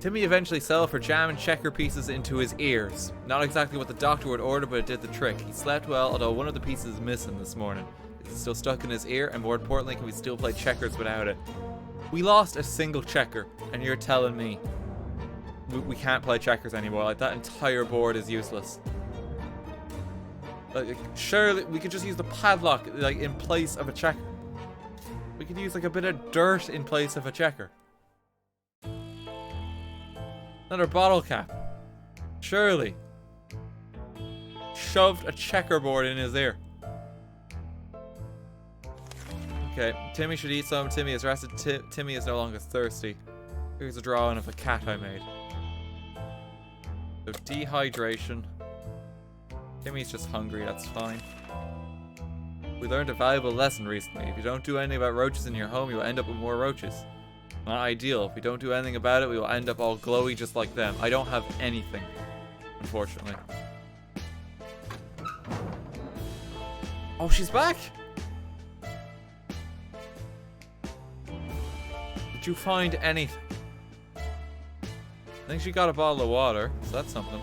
Timmy eventually settled for jamming checker pieces into his ears. Not exactly what the doctor would order, but it did the trick. He slept well, although one of the pieces is missing this morning. It's still stuck in his ear, and more importantly, can we still play checkers without it? We lost a single checker, and you're telling me we can't play checkers anymore. Like, that entire board is useless. Like, surely we could just use the padlock, like, in place of a checker. We could use, like, a bit of dirt in place of a checker. Another bottle cap. Surely. Shoved a checkerboard in his ear. Okay, Timmy should eat some. Timmy is rested. Timmy is no longer thirsty. Here's a drawing of a cat I made. So dehydration. Timmy's just hungry, that's fine. We learned a valuable lesson recently. If you don't do anything about roaches in your home, you'll end up with more roaches. Not ideal. If we don't do anything about it, we will end up all glowy just like them. I don't have anything, unfortunately. Oh, she's back! Did you find anything? I think she got a bottle of water, so that's something.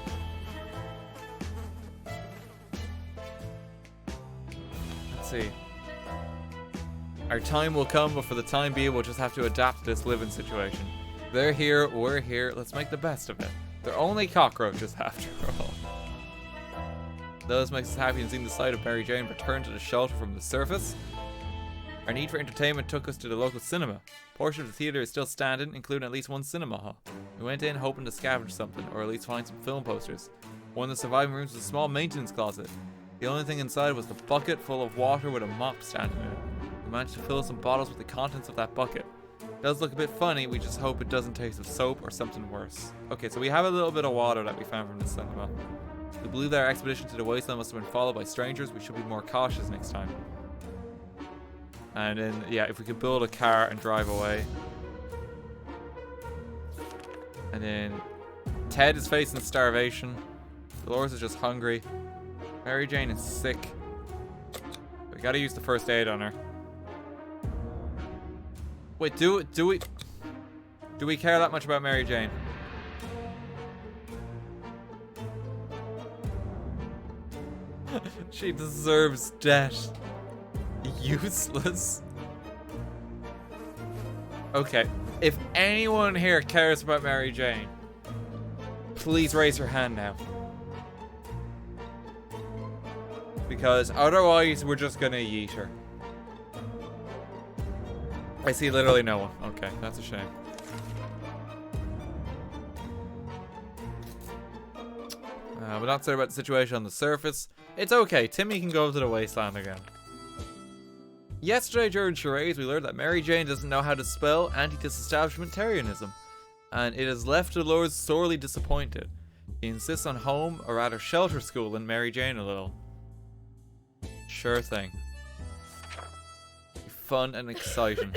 Let's see. Our time will come, but for the time being, we'll just have to adapt to this living situation. They're here, we're here, let's make the best of it. They're only cockroaches after all. Those makes us happy in seeing the sight of Mary Jane return to the shelter from the surface. Our need for entertainment took us to the local cinema. A portion of the theater is still standing, including at least one cinema hall. We went in hoping to scavenge something, or at least find some film posters. One of the surviving rooms was a small maintenance closet. The only thing inside was the bucket full of water with a mop standing in it. We managed to fill some bottles with the contents of that bucket. It does look a bit funny, we just hope it doesn't taste of soap or something worse. Okay, so we have a little bit of water that we found from the cinema. We believe that our expedition to the wasteland must have been followed by strangers. We should be more cautious next time. And then, yeah, if we could build a car and drive away. And then Ted is facing starvation. Dolores is just hungry. Mary Jane is sick. We gotta use the first aid on her. Wait, do we care that much about Mary Jane? She deserves death. Useless. Okay, if anyone here cares about Mary Jane, please raise your hand now. Because otherwise we're just gonna yeet her. I see literally no one. Okay, that's a shame. We're not certain about the situation on the surface. It's okay, Timmy can go to the wasteland again. Yesterday during charades, we learned that Mary Jane doesn't know how to spell anti-disestablishmentarianism, and it has left Dolores sorely disappointed. He insists on home, or rather shelter school, in Mary Jane a little. Sure thing. Fun and exciting.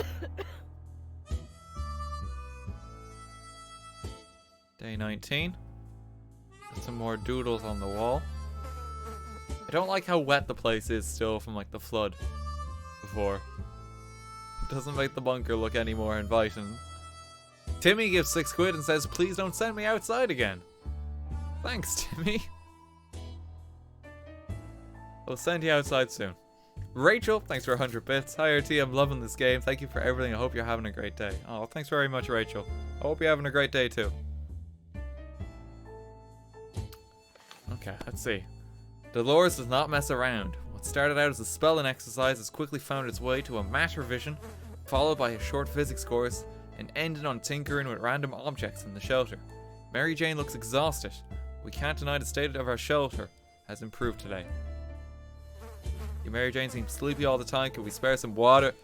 Day 19. Some more doodles on the wall. I don't like how wet the place is still from like the flood before. It doesn't make the bunker look any more inviting. Timmy gives 6 quid and says, please don't send me outside again. Thanks, Timmy. I'll send you outside soon. Rachel, thanks for 100 bits. Hi RT, I'm loving this game. Thank you for everything. I hope you're having a great day. Oh, thanks very much, Rachel. I hope you're having a great day too. Okay, let's see. Dolores does not mess around. What started out as a spelling exercise has quickly found its way to a math revision, followed by a short physics course, and ended on tinkering with random objects in the shelter. Mary Jane looks exhausted. We can't deny the state of our shelter has improved today. Mary Jane seems sleepy all the time. Can we spare some water?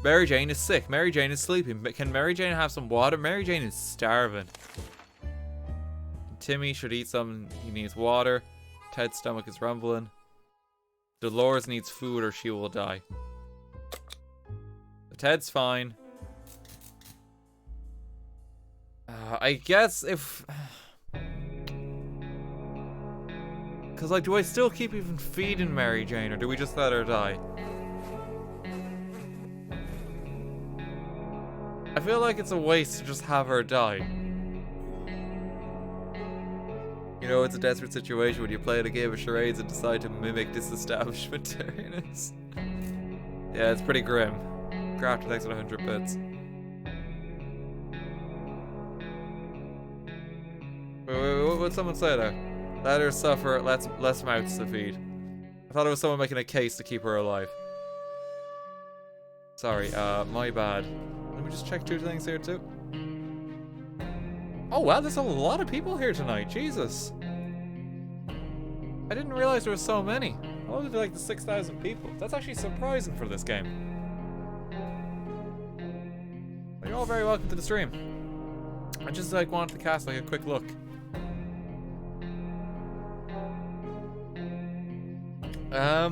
Mary Jane is sick. Mary Jane is sleeping. Can Mary Jane have some water? Mary Jane is starving. Timmy should eat some. He needs water. Ted's stomach is rumbling. Dolores needs food or she will die. Ted's fine. I guess if... Because, like, do I still keep even feeding Mary Jane, or do we just let her die? I feel like it's a waste to just have her die. You know, it's a desperate situation when you play a game of charades and decide to mimic disestablishmentarianism. Yeah, it's pretty grim. Crafter takes 100 bits. Wait, what'd someone say there? Let her suffer, less mouths to feed. I thought it was someone making a case to keep her alive. Sorry, my bad. Let me just check 2 things here too. Oh wow, there's a lot of people here tonight. Jesus. I didn't realize there were so many. I wanted to like the 6,000 people. That's actually surprising for this game. Well, you're all very welcome to the stream. I just like wanted to cast like a quick look. I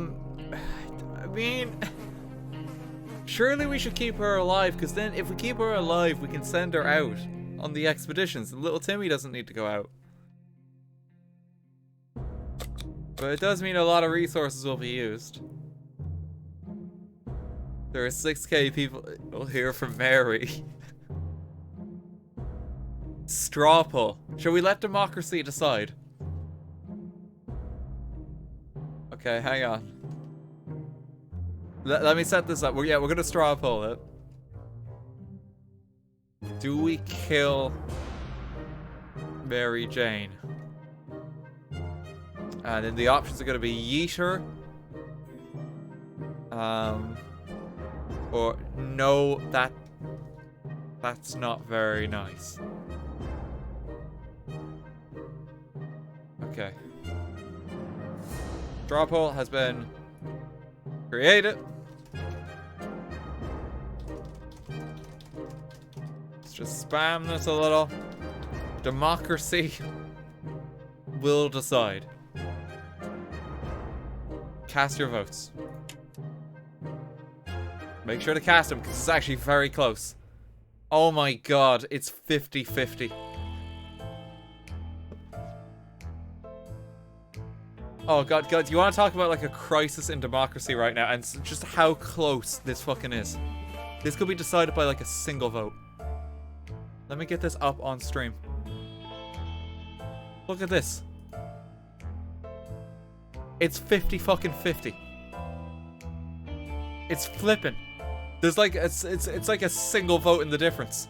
mean, surely we should keep her alive, because then if we keep her alive, we can send her out on the expeditions. And little Timmy doesn't need to go out. But it does mean a lot of resources will be used. There are 6k people here for Mary. Straw poll. Shall we let democracy decide? Okay, hang on. Let me set this up. We're gonna straw poll it. Do we kill Mary Jane? And then the options are gonna be yeet her. Or no, that's not very nice. Okay. Straw poll has been created. Let's just spam this a little. Democracy will decide. Cast your votes. Make sure to cast them because it's actually very close. Oh my god, it's 50-50. Oh god, you want to talk about like a crisis in democracy right now and just how close this fucking is. This could be decided by like a single vote. Let me get this up on stream. Look at this. It's 50-50. It's flipping. There's like it's like a single vote in the difference.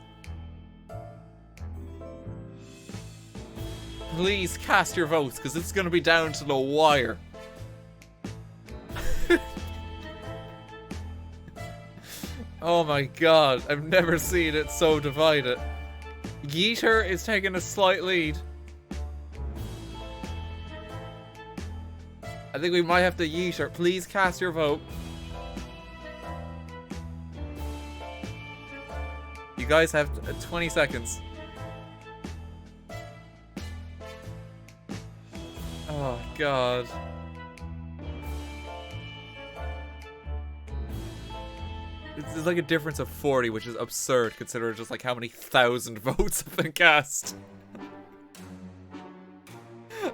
Please cast your votes, because it's going to be down to the wire. Oh my god, I've never seen it so divided. Yeeter is taking a slight lead. I think we might have to yeeter. Please cast your vote. You guys have 20 seconds. Oh god. It's like a difference of 40, which is absurd considering just like how many thousand votes have been cast.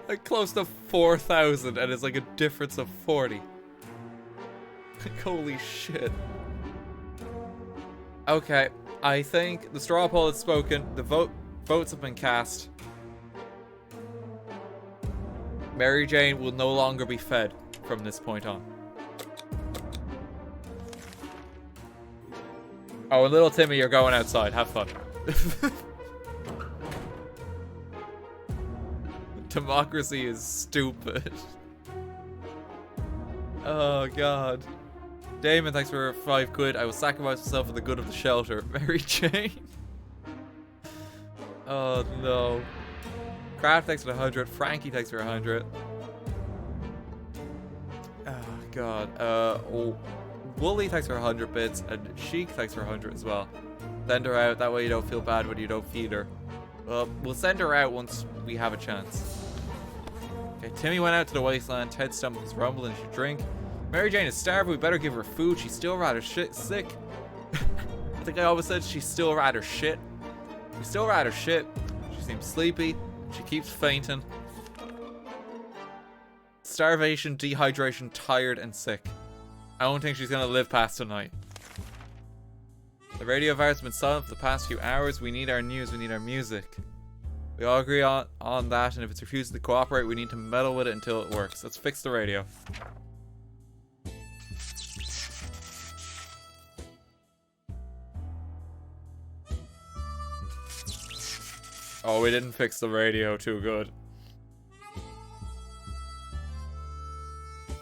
Like close to 4,000 and it's like a difference of 40. Like holy shit. Okay, I think the straw poll has spoken. The votes have been cast. Mary Jane will no longer be fed from this point on. Oh, and little Timmy, you're going outside. Have fun. Democracy is stupid. Oh, God. Damon, thanks for 5 quid. I will sacrifice myself for the good of the shelter. Mary Jane. Oh, no. Craft thanks for 100. Frankie thanks for 100. Oh, God. Wooly thanks for 100 bits. And Sheik thanks for 100 as well. Send her out. That way you don't feel bad when you don't feed her. We'll send her out once we have a chance. Okay, Timmy went out to the wasteland. Ted's stomach is rumbling. She should drink. Mary Jane is starving. We better give her food. She's still rather sick. I think I always said she's still rather shit. She's still rather shit. She seems sleepy. She keeps fainting. Starvation, dehydration, tired, and sick. I don't think she's gonna live past tonight. The radio virus has been silent for the past few hours. We need our news. We need our music. We all agree on that, and if it's refusing to cooperate, we need to meddle with it until it works. Let's fix the radio. Oh, we didn't fix the radio too good.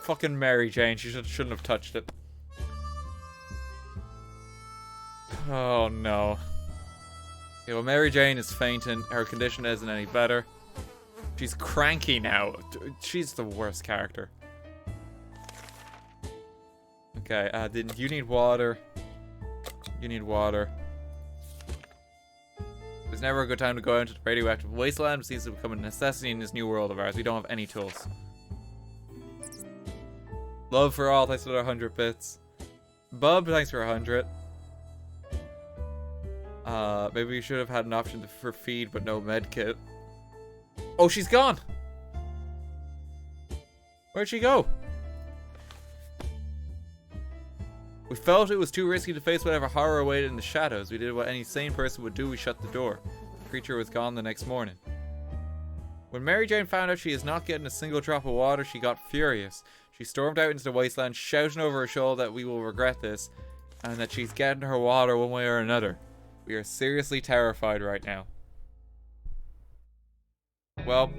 Fucking Mary Jane, she shouldn't have touched it. Oh no. Okay, well, Mary Jane is fainting. Her condition isn't any better. She's cranky now. She's the worst character. Okay, you need water. You need water. There's never a good time to go out into the radioactive wasteland. It seems to become a necessity in this new world of ours. We don't have any tools. Love for all, thanks for 100 bits. Bub, thanks for 100. Maybe we should have had an option for feed, but no med kit. Oh, she's gone! Where'd she go? We felt it was too risky to face whatever horror awaited in the shadows. We did what any sane person would do. We shut the door. The creature was gone the next morning. When Mary Jane found out she is not getting a single drop of water, she got furious. She stormed out into the wasteland, shouting over her shoulder that we will regret this, and that she's getting her water one way or another. We are seriously terrified right now. Well,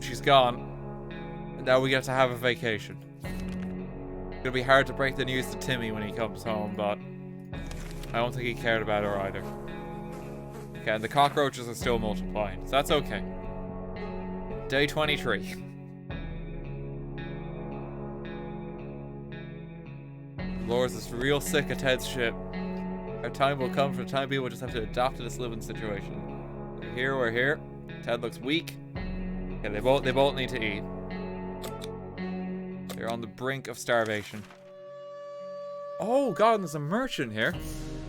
she's gone. And now we get to have a vacation. It's gonna be hard to break the news to Timmy when he comes home, but I don't think he cared about her either. Okay, and the cockroaches are still multiplying, so that's okay. Day 23. Dolores is real sick of Ted's shit. Our time will come. For the time being, we'll just have to adapt to this living situation. We're here. Ted looks weak. Okay, they both need to eat. They're on the brink of starvation. Oh god, there's a merchant here.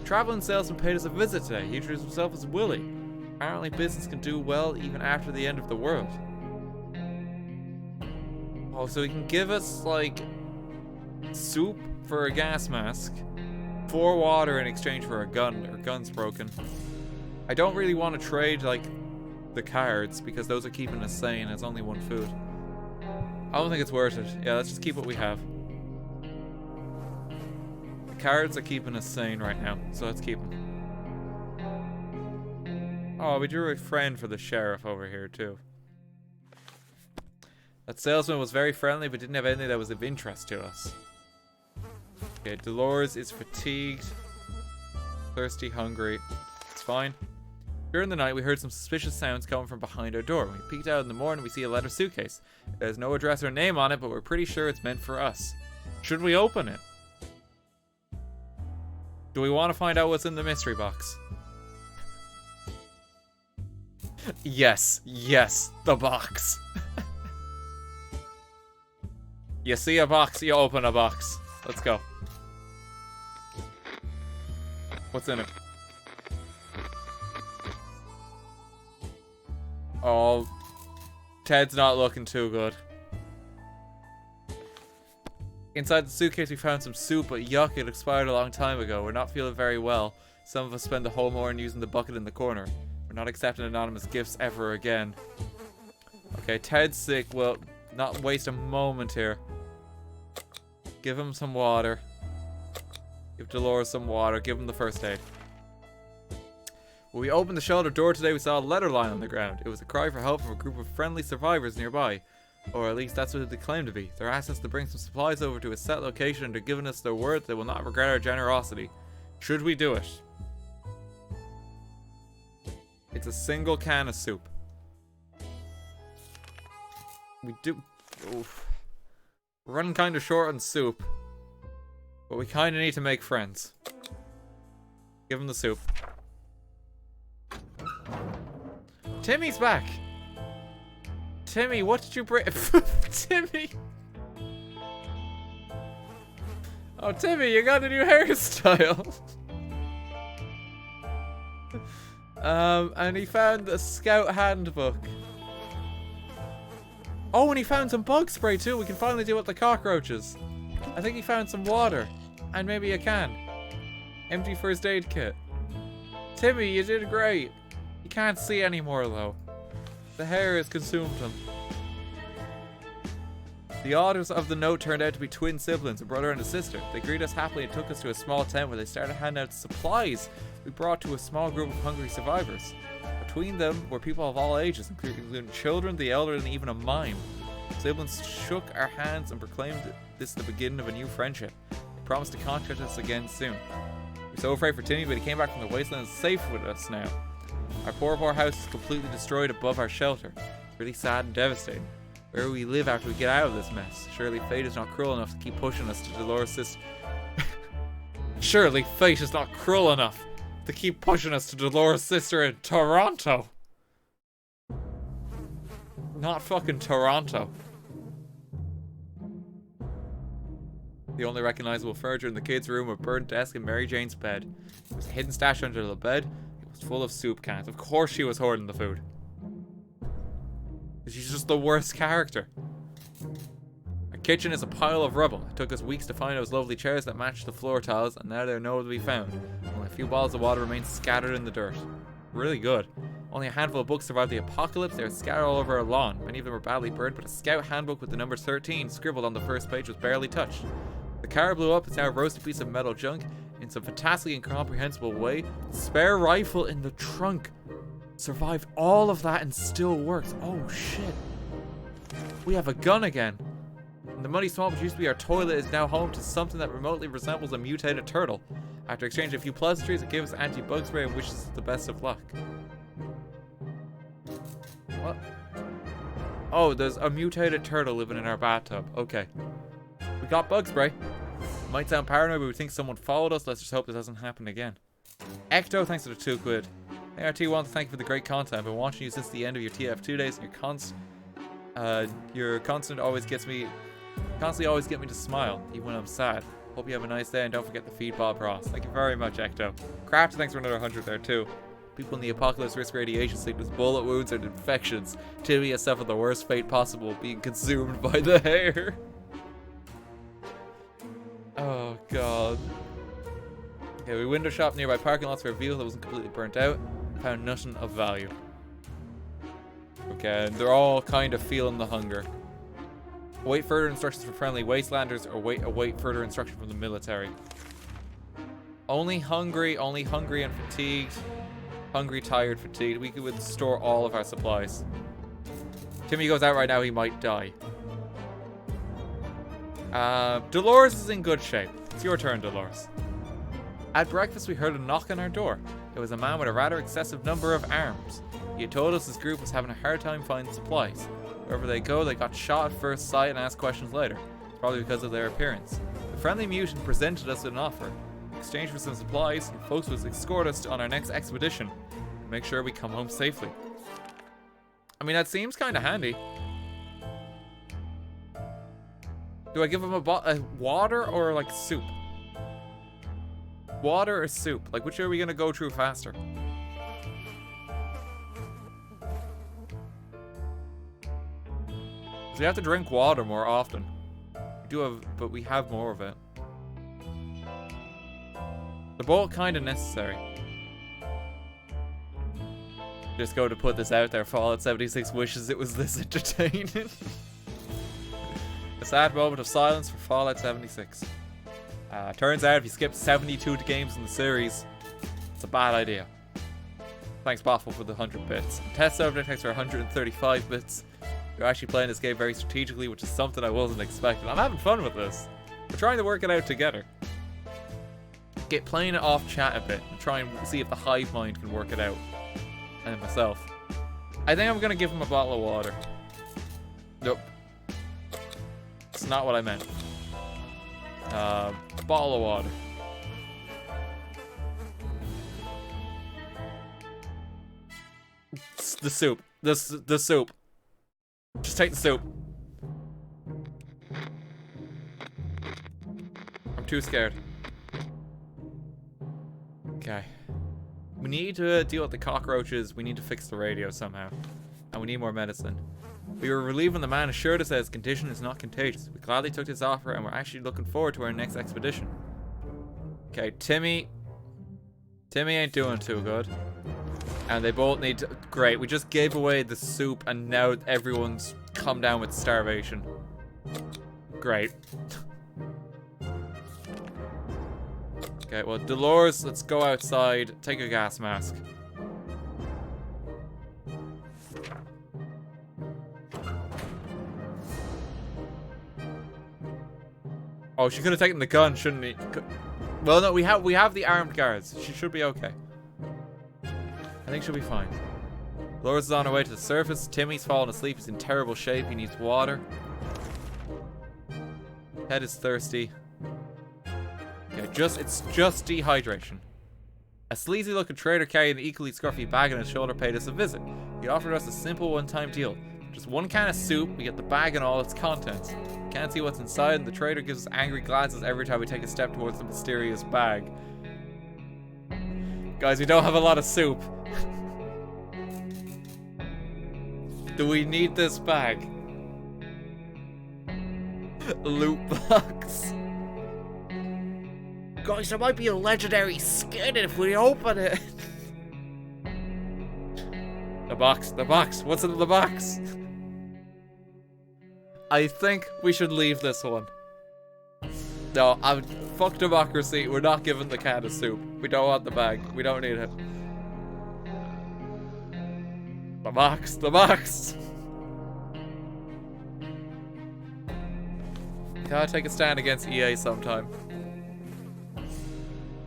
Traveling salesman paid us a visit today. He introduced himself as Willie. Apparently business can do well even after the end of the world. Oh, so he can give us, like, soup for a gas mask, 4 water in exchange for a gun. Our gun's broken. I don't really want to trade, like, the cards, because those are keeping us sane. It's only 1 food. I don't think it's worth it. Yeah, let's just keep what we have. The cards are keeping us sane right now, so let's keep them. Oh, we drew a friend for the sheriff over here, too. That salesman was very friendly, but didn't have anything that was of interest to us. Okay, Dolores is fatigued, thirsty, hungry. It's fine. During the night, we heard some suspicious sounds coming from behind our door. When we peeked out in the morning, we see a leather suitcase. There's no address or name on it, but we're pretty sure it's meant for us. Should we open it? Do we want to find out what's in the mystery box? Yes, yes, the box. You see a box, you open a box. Let's go. What's in it? Oh, Ted's not looking too good. Inside the suitcase we found some soup, but yuck, it expired a long time ago. We're not feeling very well. Some of us spend the whole morning using the bucket in the corner. We're not accepting anonymous gifts ever again. Okay, Ted's sick. Well, not waste a moment here. Give him some water. Give Dolores some water. Give him the first aid. When we opened the shelter door today, we saw a letter lying on the ground. It was a cry for help from a group of friendly survivors nearby. Or at least that's what they claim to be. They're asking us to bring some supplies over to a set location and they're giving us their word they will not regret our generosity. Should we do it? It's a single can of soup. We do... Oof. We're running kind of short on soup. But we kind of need to make friends. Give him the soup. Timmy's back! Timmy, what did you bring? Timmy! Oh, Timmy, you got a new hairstyle! And he found a scout handbook. Oh, and he found some bug spray too. We can finally deal with the cockroaches. I think he found some water. And maybe a can. Empty first aid kit. Timmy, you did great. You can't see anymore though. The hair has consumed him. The authors of the note turned out to be twin siblings, a brother and a sister. They greeted us happily and took us to a small tent where they started handing out supplies we brought to a small group of hungry survivors. Between them were people of all ages, including children, the elderly, and even a mime. Siblings shook our hands and proclaimed this the beginning of a new friendship. They promised to contact us again soon. We were so afraid for Timmy, but he came back from the wasteland and is safe with us now. Our poor house is completely destroyed above our shelter. It's really sad and devastating. Where will we live after we get out of this mess? Surely fate is not cruel enough to keep pushing us to Dolores' sister. Surely fate is not cruel enough to keep pushing us to Dolores' sister in Toronto. Not fucking Toronto. The only recognizable furniture in the kids' room were a burnt desk and Mary Jane's bed. There was a hidden stash under the bed. It was full of soup cans. Of course she was hoarding the food. She's just the worst character. Our kitchen is a pile of rubble. It took us weeks to find those lovely chairs that matched the floor tiles, and now they're nowhere to be found. Only a few bottles of water remain scattered in the dirt. Really good. Only a handful of books survived the apocalypse. They were scattered all over our lawn. Many of them were badly burned, but a scout handbook with the number 13 scribbled on the first page was barely touched. The car blew up. It's now a roasted piece of metal junk. In some fantastically incomprehensible way, the spare rifle in the trunk survived all of that and still works. Oh shit. We have a gun again. And the muddy swamp which used to be our toilet is now home to something that remotely resembles a mutated turtle. After exchanging a few pleasantries, it gave us anti-bug spray and wishes us the best of luck. What? Oh, there's a mutated turtle living in our bathtub. Okay. We got bug spray. Might sound paranoid, but we think someone followed us. Let's just hope this doesn't happen again. Ecto, thanks for the 2 quid. ART wants to thank you for the great content. I've been watching you since the end of your TF2 days, and your constantly always get me to smile, even when I'm sad. Hope you have a nice day, and don't forget the feed Bob Ross. Thank you very much, Ecto. Craft, thanks for another 100 there too. People in the apocalypse risk radiation sickness, bullet wounds, and infections. Timmy has suffered the worst fate possible, being consumed by the hair. Oh god. Okay, we window shopped nearby parking lots for a vehicle that wasn't completely burnt out. Found nothing of value. Okay, and they're all kind of feeling the hunger. Await further instructions for friendly wastelanders, or await further instruction from the military. Only hungry and fatigued. Hungry, tired, fatigued. We could store all of our supplies. Timmy goes out right now, he might die. Dolores is in good shape. It's your turn, Dolores. At breakfast, we heard a knock on our door. It was a man with a rather excessive number of arms. He had told us his group was having a hard time finding supplies. Wherever they go, they got shot at first sight and asked questions later. Probably because of their appearance. The friendly mutant presented us with an offer. In exchange for some supplies, and folks would escort us on our next expedition and make sure we come home safely. I mean, that seems kind of handy. Do I give him a water or like soup? Water or soup? Like, which are we gonna go through faster? So we have to drink water more often. We do have, but we have more of it. They're both kind of necessary. Just go to put this out there. Fallout 76 wishes it was this entertaining. A sad moment of silence for Fallout 76. Turns out if you skip 72 games in the series, it's a bad idea. Thanks, Boffle, for the 100 bits. Test server thanks for 135 bits. You're actually playing this game very strategically, which is something I wasn't expecting. I'm having fun with this. We're trying to work it out together. Playing it off chat a bit and try and see if the hive mind can work it out. And myself. I think I'm gonna give him a bottle of water. Nope. That's not what I meant. Bottle of water. The soup. The soup. Just take the soup. I'm too scared. Okay. We need to deal with the cockroaches. We need to fix the radio somehow. And we need more medicine. We were relieved when the man assured us that his condition is not contagious. We gladly took this offer and we're actually looking forward to our next expedition. Okay, Timmy ain't doing too good. And they both need to... Great, we just gave away the soup and now everyone's come down with starvation. Great. Okay, well, Dolores, let's go outside. Take a gas mask. Oh, she could have taken the gun, shouldn't he? Well, no, we have the armed guards. She should be okay. I think she'll be fine. Dolores is on her way to the surface. Timmy's fallen asleep. He's in terrible shape. He needs water. Head is thirsty. Okay, it's just dehydration. A sleazy-looking trader carrying an equally scruffy bag on his shoulder paid us a visit. He offered us a simple one-time deal. Just one can of soup, we get the bag and all its contents. Can't see what's inside, and the trader gives us angry glances every time we take a step towards the mysterious bag. Guys, we don't have a lot of soup. Do we need this bag? Loot box. Guys, there might be a legendary skin if we open it. The box. What's in the box? I think we should leave this one. No, fuck democracy. We're not giving the can of soup. We don't want the bag. We don't need it. The box. Gotta take a stand against EA sometime.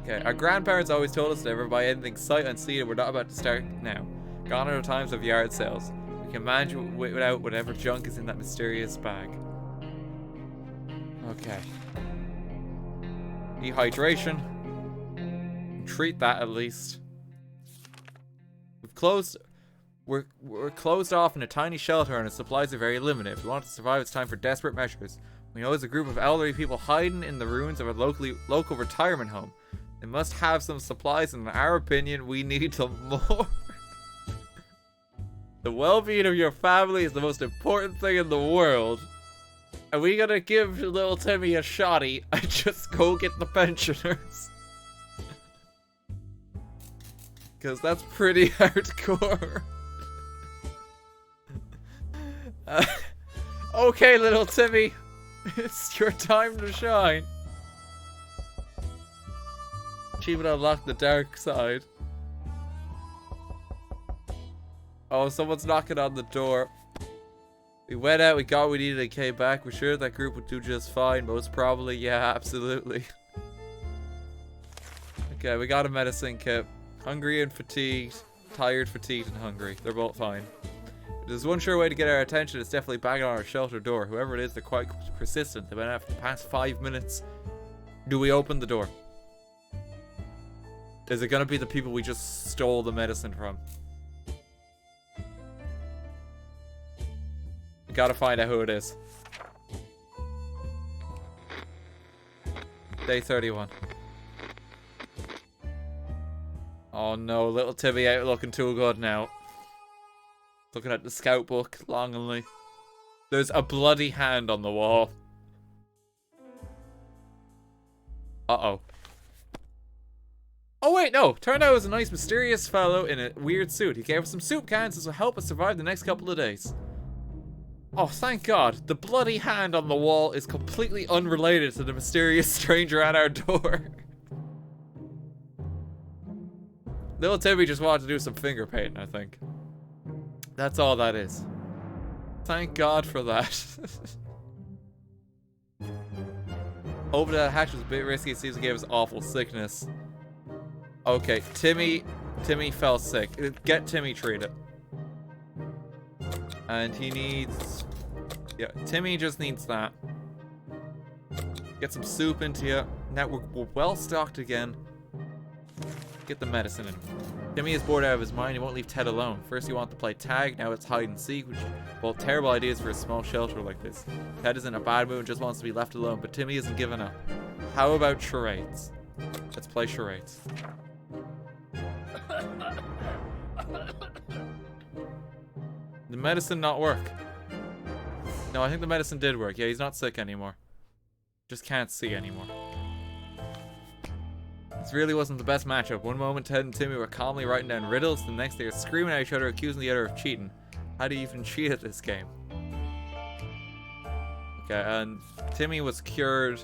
Okay, our grandparents always told us to never buy anything sight unseen. We're not about to start now. Gone are the times of yard sales. We can manage without whatever junk is in that mysterious bag. Okay. Dehydration. Treat that at least. We're closed off in a tiny shelter and its supplies are very limited. If we want to survive, it's time for desperate measures. We know there's a group of elderly people hiding in the ruins of a local retirement home. They must have some supplies, and in our opinion, we need them more. The well-being of your family is the most important thing in the world. Are we gonna give little Timmy a shotty and just go get the pensioners? Because that's pretty hardcore. Okay, little Timmy. It's your time to shine. Achievement unlocked, the dark side. Oh, someone's knocking on the door. We went out, we got what we needed, and came back. We're sure that group would do just fine. Most probably, yeah, absolutely. Okay, we got a medicine kit. Hungry and fatigued. Tired, fatigued, and hungry. They're both fine. There's one sure way to get our attention. It's definitely banging on our shelter door. Whoever it is, they're quite persistent. They've been out for the past 5 minutes. Do we open the door? Is it gonna be the people we just stole the medicine from? We gotta find out who it is. Day 31. Oh no, little Timmy ain't looking too good now. Looking at the scout book longingly. There's a bloody hand on the wall. Uh-oh. Oh wait, no. Turned out it was a nice mysterious fellow in a weird suit. He gave us some soup cans. This will help us survive the next couple of days. Oh, thank God. The bloody hand on the wall is completely unrelated to the mysterious stranger at our door. Little Timmy just wanted to do some finger painting, I think. That's all that is. Thank God for that. Opening that hatch was a bit risky. It seems to give us awful sickness. Okay, Timmy fell sick. Get Timmy treated. And he needs... Yeah, Timmy just needs that. Get some soup into you. Now we're well stocked again. Get the medicine in. Timmy is bored out of his mind. He won't leave Ted alone. First he wanted to play tag, now it's hide and seek, which, well, terrible ideas for a small shelter like this. Ted is in a bad mood and just wants to be left alone, but Timmy isn't giving up. How about charades? Let's play charades. The medicine not work. No, I think the medicine did work. Yeah, he's not sick anymore. Just can't see anymore. This really wasn't the best matchup. One moment Ted and Timmy were calmly writing down riddles, the next they were screaming at each other, accusing the other of cheating. How do you even cheat at this game? Okay, and Timmy was cured.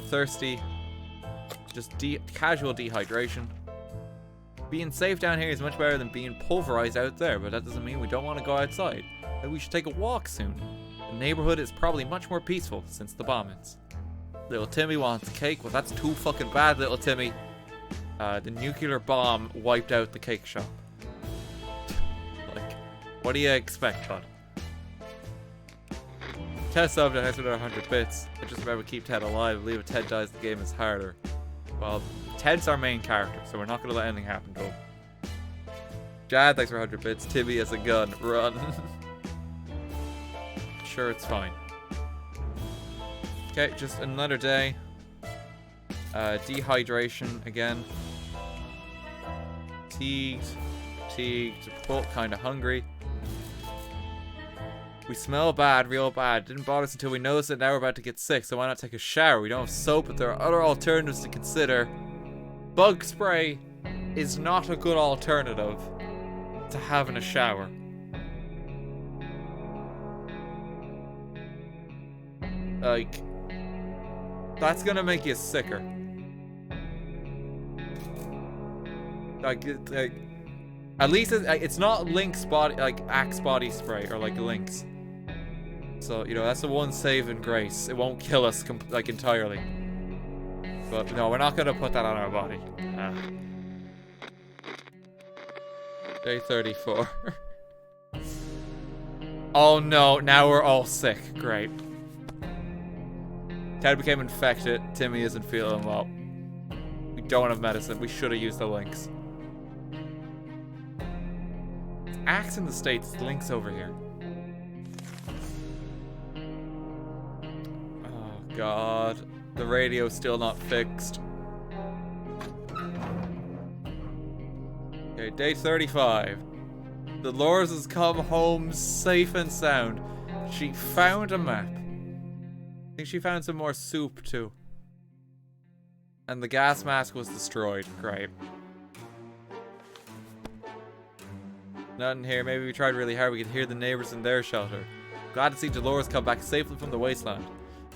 Thirsty. Just casual dehydration. Being safe down here is much better than being pulverized out there, but that doesn't mean we don't want to go outside. Maybe we should take a walk soon. The neighborhood is probably much more peaceful since the bombings. Little Timmy wants cake. Well, that's too fucking bad, little Timmy. The nuclear bomb wiped out the cake shop. Like, what do you expect, bud? Ted subbed and has another 100 bits. I just remember keep Ted alive. I believe if Ted dies, the game is harder. Well, Ted's our main character, so we're not going to let anything happen to him. Jad, thanks for 100 bits. Timmy has a gun. Run. Sure, it's fine. Okay, just another day. Dehydration again. Fatigued, both kind of hungry. We smell bad, real bad. Didn't bother us until we noticed it. Now we're about to get sick, so why not take a shower? We don't have soap, but there are other alternatives to consider. Bug spray is not a good alternative to having a shower. Like, that's gonna make you sicker. Like at least it's not Link's body, like Axe body spray or like Link's. So, you know, that's the one saving grace. It won't kill us like entirely. But no, we're not gonna put that on our body. Day 34. Oh no, now we're all sick. Great. Ted became infected. Timmy isn't feeling well. We don't have medicine. We should have used the links. It's Axe in the States. Link's over here. Oh god. The radio's still not fixed. Okay, day 35. Dolores has come home safe and sound. She found a map. I think she found some more soup too. And the gas mask was destroyed. Great. Nothing here. Maybe we tried really hard. We could hear the neighbors in their shelter. Glad to see Dolores come back safely from the wasteland.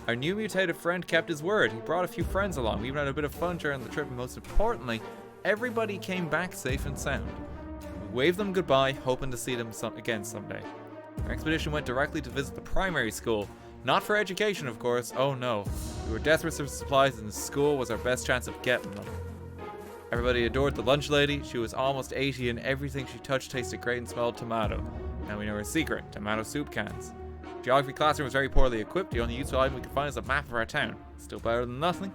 Our new mutated friend kept his word. He brought a few friends along. We even had a bit of fun during the trip, and most importantly, everybody came back safe and sound. We waved them goodbye, hoping to see them again someday. Our expedition went directly to visit the primary school. Not for education, of course. Oh no. We were desperate for supplies, and the school was our best chance of getting them. Everybody adored the lunch lady. She was almost 80, and everything she touched tasted great and smelled tomato. Now we know her secret: tomato soup cans. Geography classroom was very poorly equipped. The only useful item we could find is a map of our town. Still better than nothing.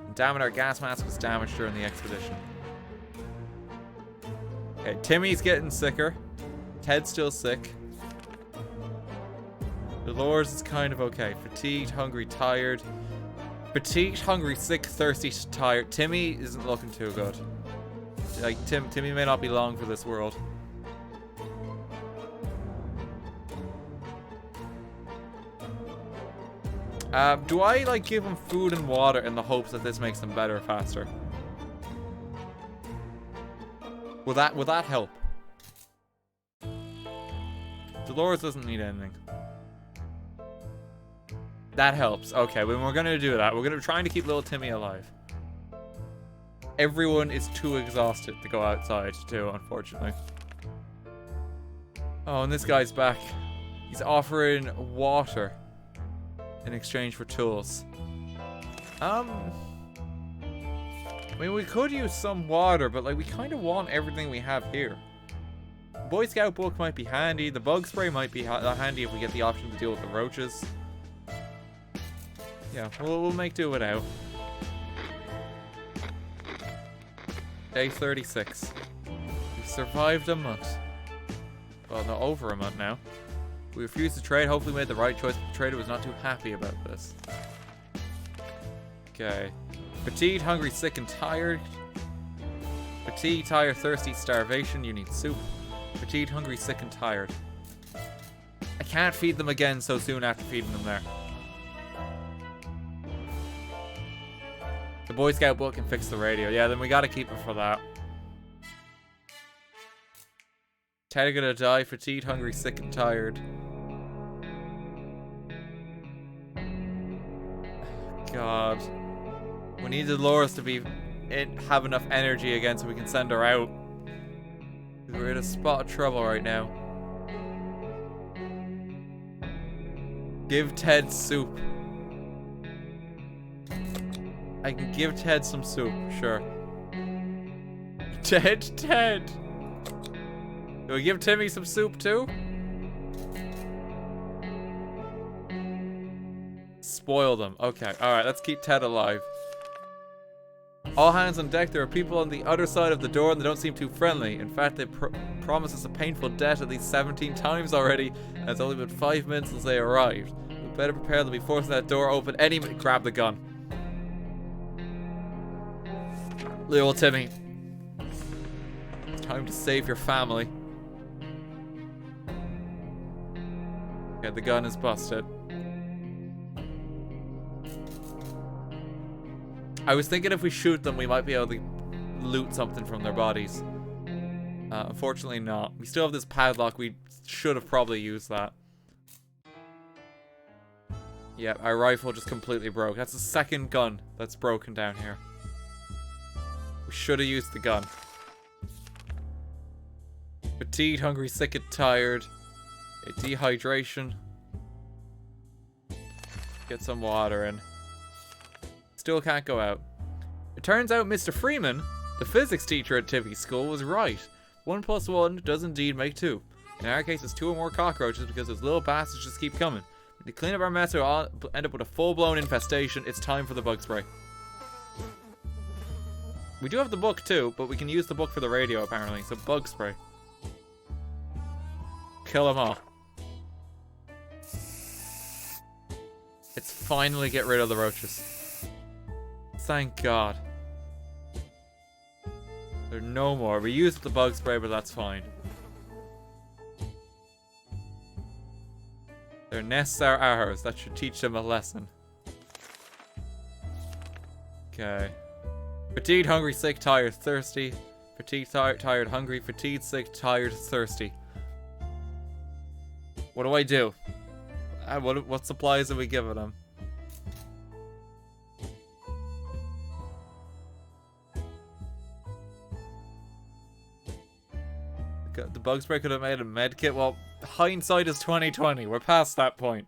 And damn it, our gas mask was damaged during the expedition. Okay, Timmy's getting sicker. Ted's still sick. Dolores is kind of okay. Fatigued, hungry, tired. Fatigued, hungry, sick, thirsty, tired. Timmy isn't looking too good. Like, Timmy may not be long for this world. Do I, like, give him food and water in the hopes that this makes them better faster? Will that help? Dolores doesn't need anything. That helps. Okay, when we're gonna do that, we're gonna trying to keep little Timmy alive. Everyone is too exhausted to go outside too, unfortunately. Oh, and this guy's back. He's offering water in exchange for tools. I mean, we could use some water, but like we kind of want everything we have here. Boy Scout book might be handy. The bug spray might be handy if we get the option to deal with the roaches. Yeah, we'll make do without. Day 36. We've survived a month. Well, no, over a month now. We refused to trade. Hopefully we made the right choice, but the trader was not too happy about this. Okay. Fatigued, hungry, sick, and tired. Fatigued, tired, thirsty, starvation. You need soup. Fatigued, hungry, sick, and tired. I can't feed them again so soon after feeding them there. The Boy Scout book can fix the radio. Yeah, then we gotta keep it for that. Ted are gonna die, fatigued, hungry, sick, and tired. God. We need Dolores to have enough energy again so we can send her out. We're in a spot of trouble right now. Give Ted soup. I can give Ted some soup, sure. Ted! Do we give Timmy some soup too? Spoil them. Okay, alright, let's keep Ted alive. All hands on deck. There are people on the other side of the door and they don't seem too friendly. In fact, they promised us a painful death at least 17 times already, and it's only been 5 minutes since they arrived. We better prepare to be forcing that door open any minute. Grab the gun. Little Timmy. It's time to save your family. Okay, the gun is busted. I was thinking if we shoot them, we might be able to loot something from their bodies. Unfortunately not. We still have this padlock. We should have probably used that. Yeah, our rifle just completely broke. That's the second gun that's broken down here. We should have used the gun. Fatigued, hungry, sick, and tired. Okay, dehydration. Get some water in. Still can't go out. It turns out Mr. Freeman, the physics teacher at Timmy's school, was right. 1 + 1 does indeed make 2. In our case, it's 2 or more cockroaches because those little bastards just keep coming. To clean up our mess, we'll end up with a full-blown infestation. It's time for the bug spray. We do have the book too, but we can use the book for the radio apparently. So bug spray. Kill them all. It's finally get rid of the roaches. Thank God. There are no more. We used the bug spray, but that's fine. Their nests are ours. That should teach them a lesson. Okay. Fatigued, hungry, sick, tired, thirsty. Fatigued, tired, hungry. Fatigued, sick, tired, thirsty. What do I do? What supplies are we giving them? The bug spray could have made a med kit. Well, hindsight is 2020. We're past that point.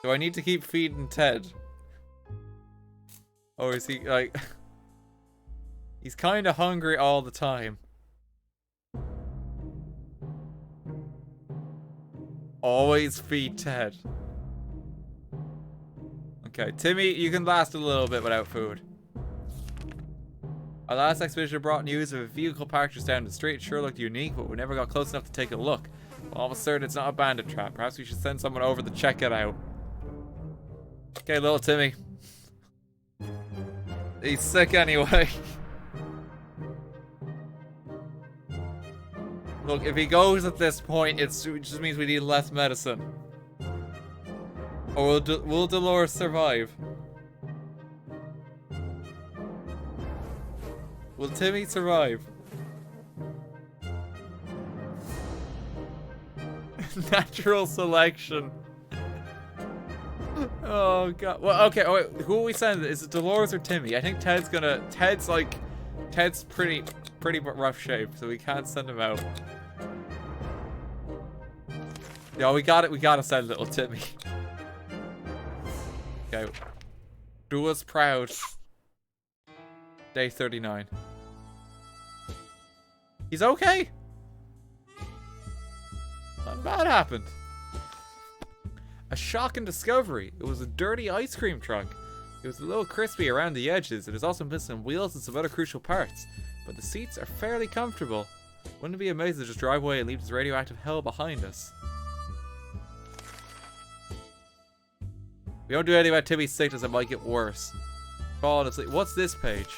Do I need to keep feeding Ted? Or is he like... He's kind of hungry all the time. Always feed Ted. Okay, Timmy, you can last a little bit without food. Our last expedition brought news of a vehicle parked just down the street. It sure looked unique, but we never got close enough to take a look. We're almost certain it's not a bandit trap. Perhaps we should send someone over to check it out. Okay, little Timmy. He's sick anyway. Look, if he goes at this point, it just means we need less medicine. Or will Dolores survive? Will Timmy survive? Natural selection. Oh god. Well, okay. Oh, wait, who are we sending? Is it Dolores or Timmy? I think Ted's pretty rough shape, so we can't send him out. Yeah, we gotta send little Timmy. Okay. Do us proud. Day 39. He's okay. Nothing bad happened. A shocking discovery. It was a dirty ice cream truck. It was a little crispy around the edges. It is also missing wheels and some other crucial parts. But the seats are fairly comfortable. Wouldn't it be amazing to just drive away and leave this radioactive hell behind us? We don't do anything about Timmy's sickness, it might get worse. Falling asleep. What's this page?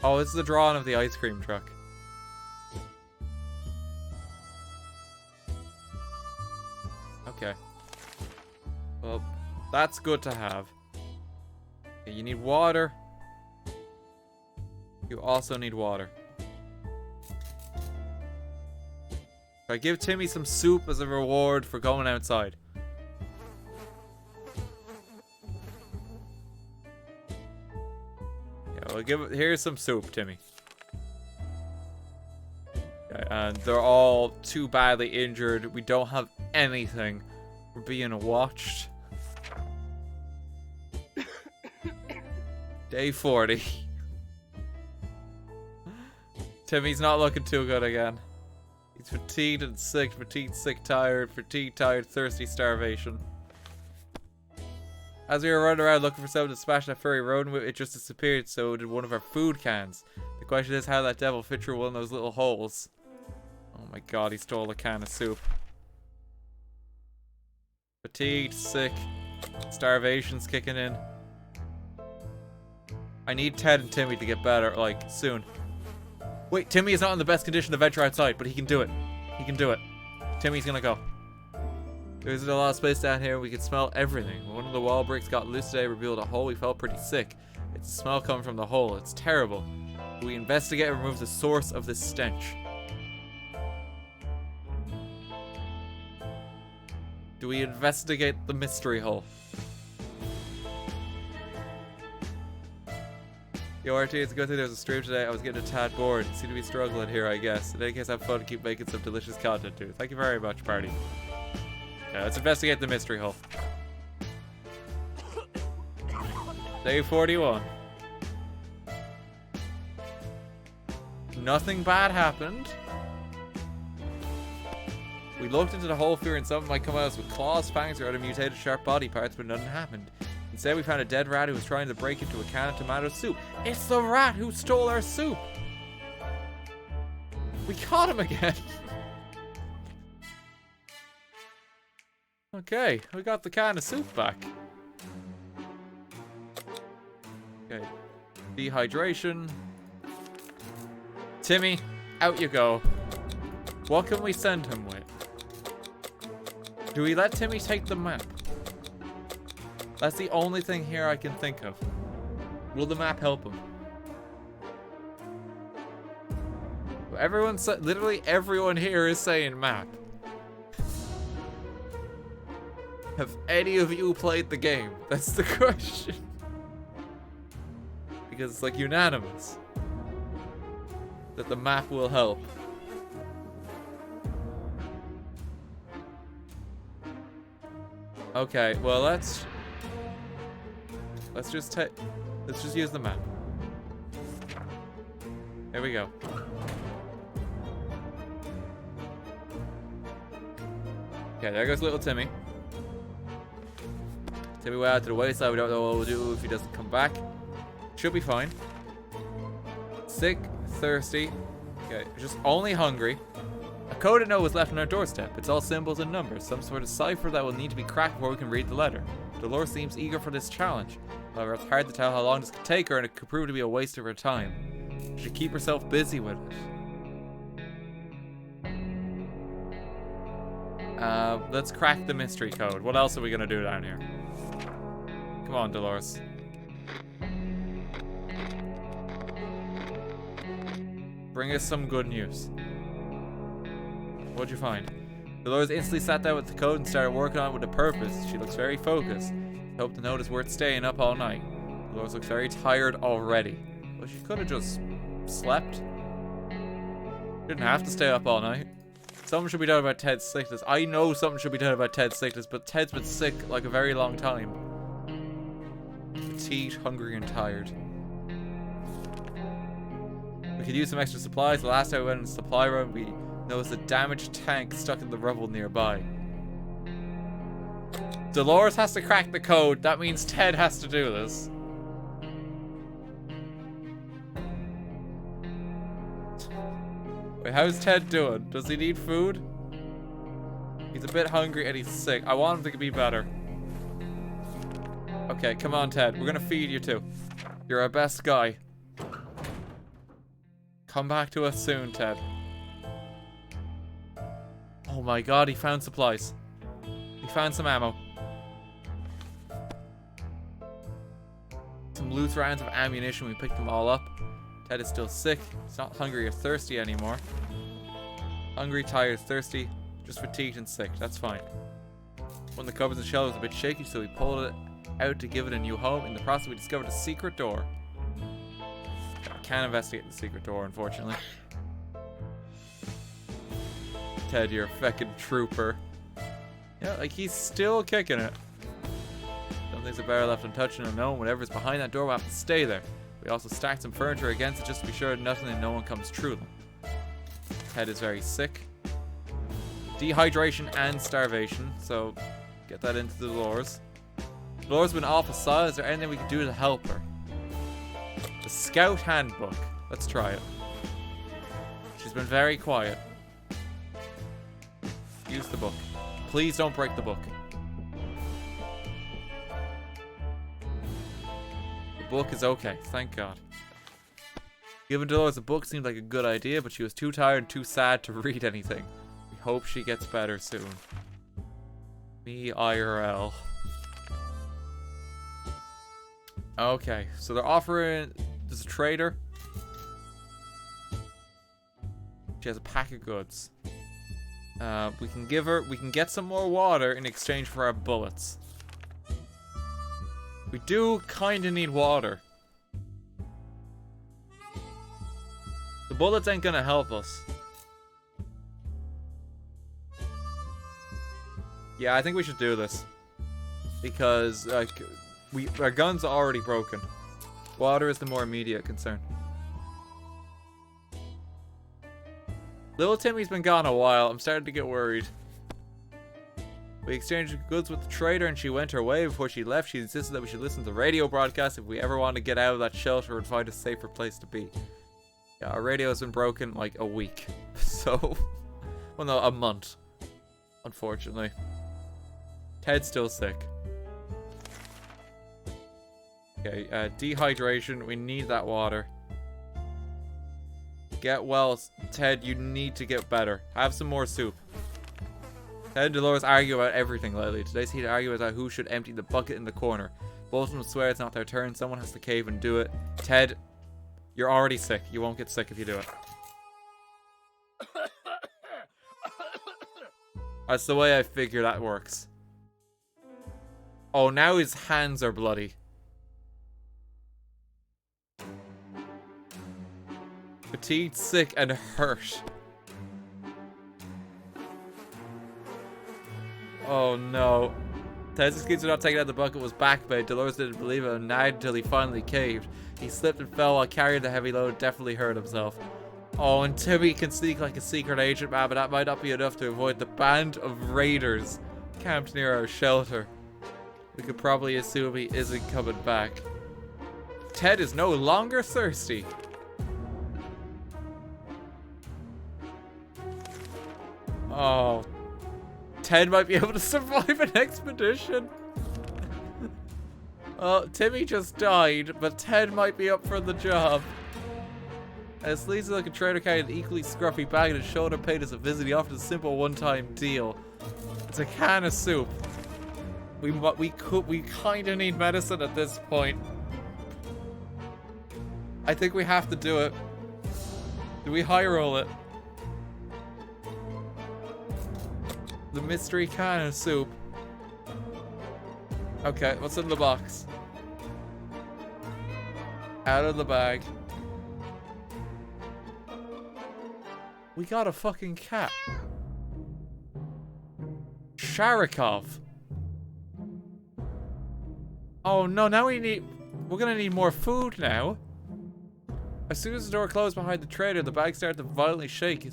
Oh, this is the drawing of the ice cream truck. Okay. Well, that's good to have. Okay, you need water. You also need water. I give Timmy some soup as a reward for going outside. Yeah, we'll give it. Here's some soup, Timmy. Okay, and they're all too badly injured. We don't have anything. We're being watched. Day 40. Timmy's not looking too good again. He's fatigued and sick, tired, thirsty, starvation. As we were running around looking for something to smash that furry rodent with, it just disappeared, so did one of our food cans. The question is how that devil fit through one of those little holes. Oh my god, he stole a can of soup. Fatigued, sick, starvation's kicking in. I need Ted and Timmy to get better, like, soon. Wait, Timmy is not in the best condition to venture outside, but he can do it. He can do it. Timmy's gonna go. There's a lot of space down here. We can smell everything. One of the wall bricks got loose today, revealed a hole. We felt pretty sick. It's a smell coming from the hole. It's terrible. We investigate and remove the source of this stench. Do we investigate the mystery hole? Yo, RT, it's a good thing there's a stream today. I was getting a tad bored. Seem to be struggling here, I guess. In any case, have fun to keep making some delicious content, too. Thank you very much, party. Okay, let's investigate the mystery hole. Day 41. Nothing bad happened. We looked into the hole fearing something might come at us with claws, fangs, or other mutated sharp body parts, but nothing happened. Instead, we found a dead rat who was trying to break into a can of tomato soup. It's the rat who stole our soup! We caught him again! Okay, we got the can of soup back. Okay. Dehydration. Timmy, out you go. What can we send him with? Do we let Timmy take the map? That's the only thing here I can think of. Will the map help him? Literally everyone here is saying map. Have any of you played the game? That's the question. Because it's like unanimous that the map will help. Okay, well let's just use the map. There we go. Okay, there goes little Timmy. Timmy went out to the wayside. We don't know what we'll do if he doesn't come back. Should be fine. Sick, thirsty. Okay, just only hungry. A coded note was left on our doorstep. It's all symbols and numbers, some sort of cipher that will need to be cracked before we can read the letter. Dolores seems eager for this challenge. However, it's hard to tell how long this could take her, and it could prove to be a waste of her time. She should keep herself busy with it. Let's crack the mystery code. What else are we gonna do down here? Come on, Dolores. Bring us some good news. What'd you find? Dolores instantly sat down with the code and started working on it with a purpose. She looks very focused. I hope the note is worth staying up all night. Dolores looks very tired already. Well, she could have just slept. Didn't have to stay up all night. Something should be done about Ted's sickness. I know something should be done about Ted's sickness, but Ted's been sick like a very long time. Fatigued, hungry, and tired. We could use some extra supplies. The last time we went in the supply room, we noticed a damaged tank stuck in the rubble nearby. Dolores has to crack the code. That means Ted has to do this. Wait, how's Ted doing? Does he need food? He's a bit hungry and he's sick. I want him to be better. Okay, come on, Ted. We're gonna feed you too. You're our best guy. Come back to us soon, Ted. Oh my god, he found supplies. He found some ammo. Some loose rounds of ammunition. We picked them all up. Ted is still sick. He's not hungry or thirsty anymore. Hungry, tired, thirsty, just fatigued and sick. That's fine. One of the cupboards and shelves was a bit shaky, so we pulled it out to give it a new home. In the process, we discovered a secret door. I can't investigate the secret door, unfortunately. Ted, you're a feckin' trooper. Yeah, like he's still kicking it. Something's a better left untouched and unknown. Whatever's behind that door will have to stay there. We also stacked some furniture against it just to be sure nothing and no one comes through them. Ted is very sick. Dehydration and starvation, so get that into Dolores. Dolores has been awful silent. Is there anything we can do to help her? The Scout Handbook. Let's try it. She's been very quiet. Use the book. Please don't break the book. The book is okay, thank God. Giving Dolores a book seemed like a good idea, but she was too tired and too sad to read anything. We hope she gets better soon. Me IRL. Okay, so they're offering... There's a trader. She has a pack of goods. We can get some more water in exchange for our bullets. We do kinda need water. The bullets ain't gonna help us. Yeah, I think we should do this. Because, like, our guns are already broken. Water is the more immediate concern. Little Timmy's been gone a while. I'm starting to get worried. We exchanged goods with the trader and she went her way. Before she left, she insisted that we should listen to the radio broadcast if we ever want to get out of that shelter and find a safer place to be. Yeah, our radio has been broken like a week. So, well no, a month. Unfortunately. Ted's still sick. Okay, dehydration. We need that water. Get well, Ted, you need to get better. Have some more soup. Ted and Dolores argue about everything lately. Today's heated argument about who should empty the bucket in the corner. Both of them swear it's not their turn. Someone has to cave and do it. Ted, you're already sick. You won't get sick if you do it. That's the way I figure that works. Oh, now his hands are bloody. Fatigued, sick, and hurt. Oh no. Ted's excuse for not taking out the bucket was backbait. Dolores didn't believe it and nagged until he finally caved. He slipped and fell while carrying the heavy load, definitely hurt himself. Oh, and Timmy can sneak like a secret agent, man, but that might not be enough to avoid the band of raiders camped near our shelter. We could probably assume he isn't coming back. Ted is no longer thirsty. Oh, Ted might be able to survive an expedition. Timmy just died, but Ted might be up for the job. As sleazy like a trader carried an equally scruffy bag and his shoulder paid us a visit, he offered a simple one-time deal. It's a can of soup. We kind of need medicine at this point. I think we have to do it. Do we high roll it? The mystery can of soup. Okay, what's in the box? Out of the bag. We got a fucking cat. Sharikov. Oh no, now we're gonna need more food now. As soon as the door closed behind the trader, the bag started to violently shake,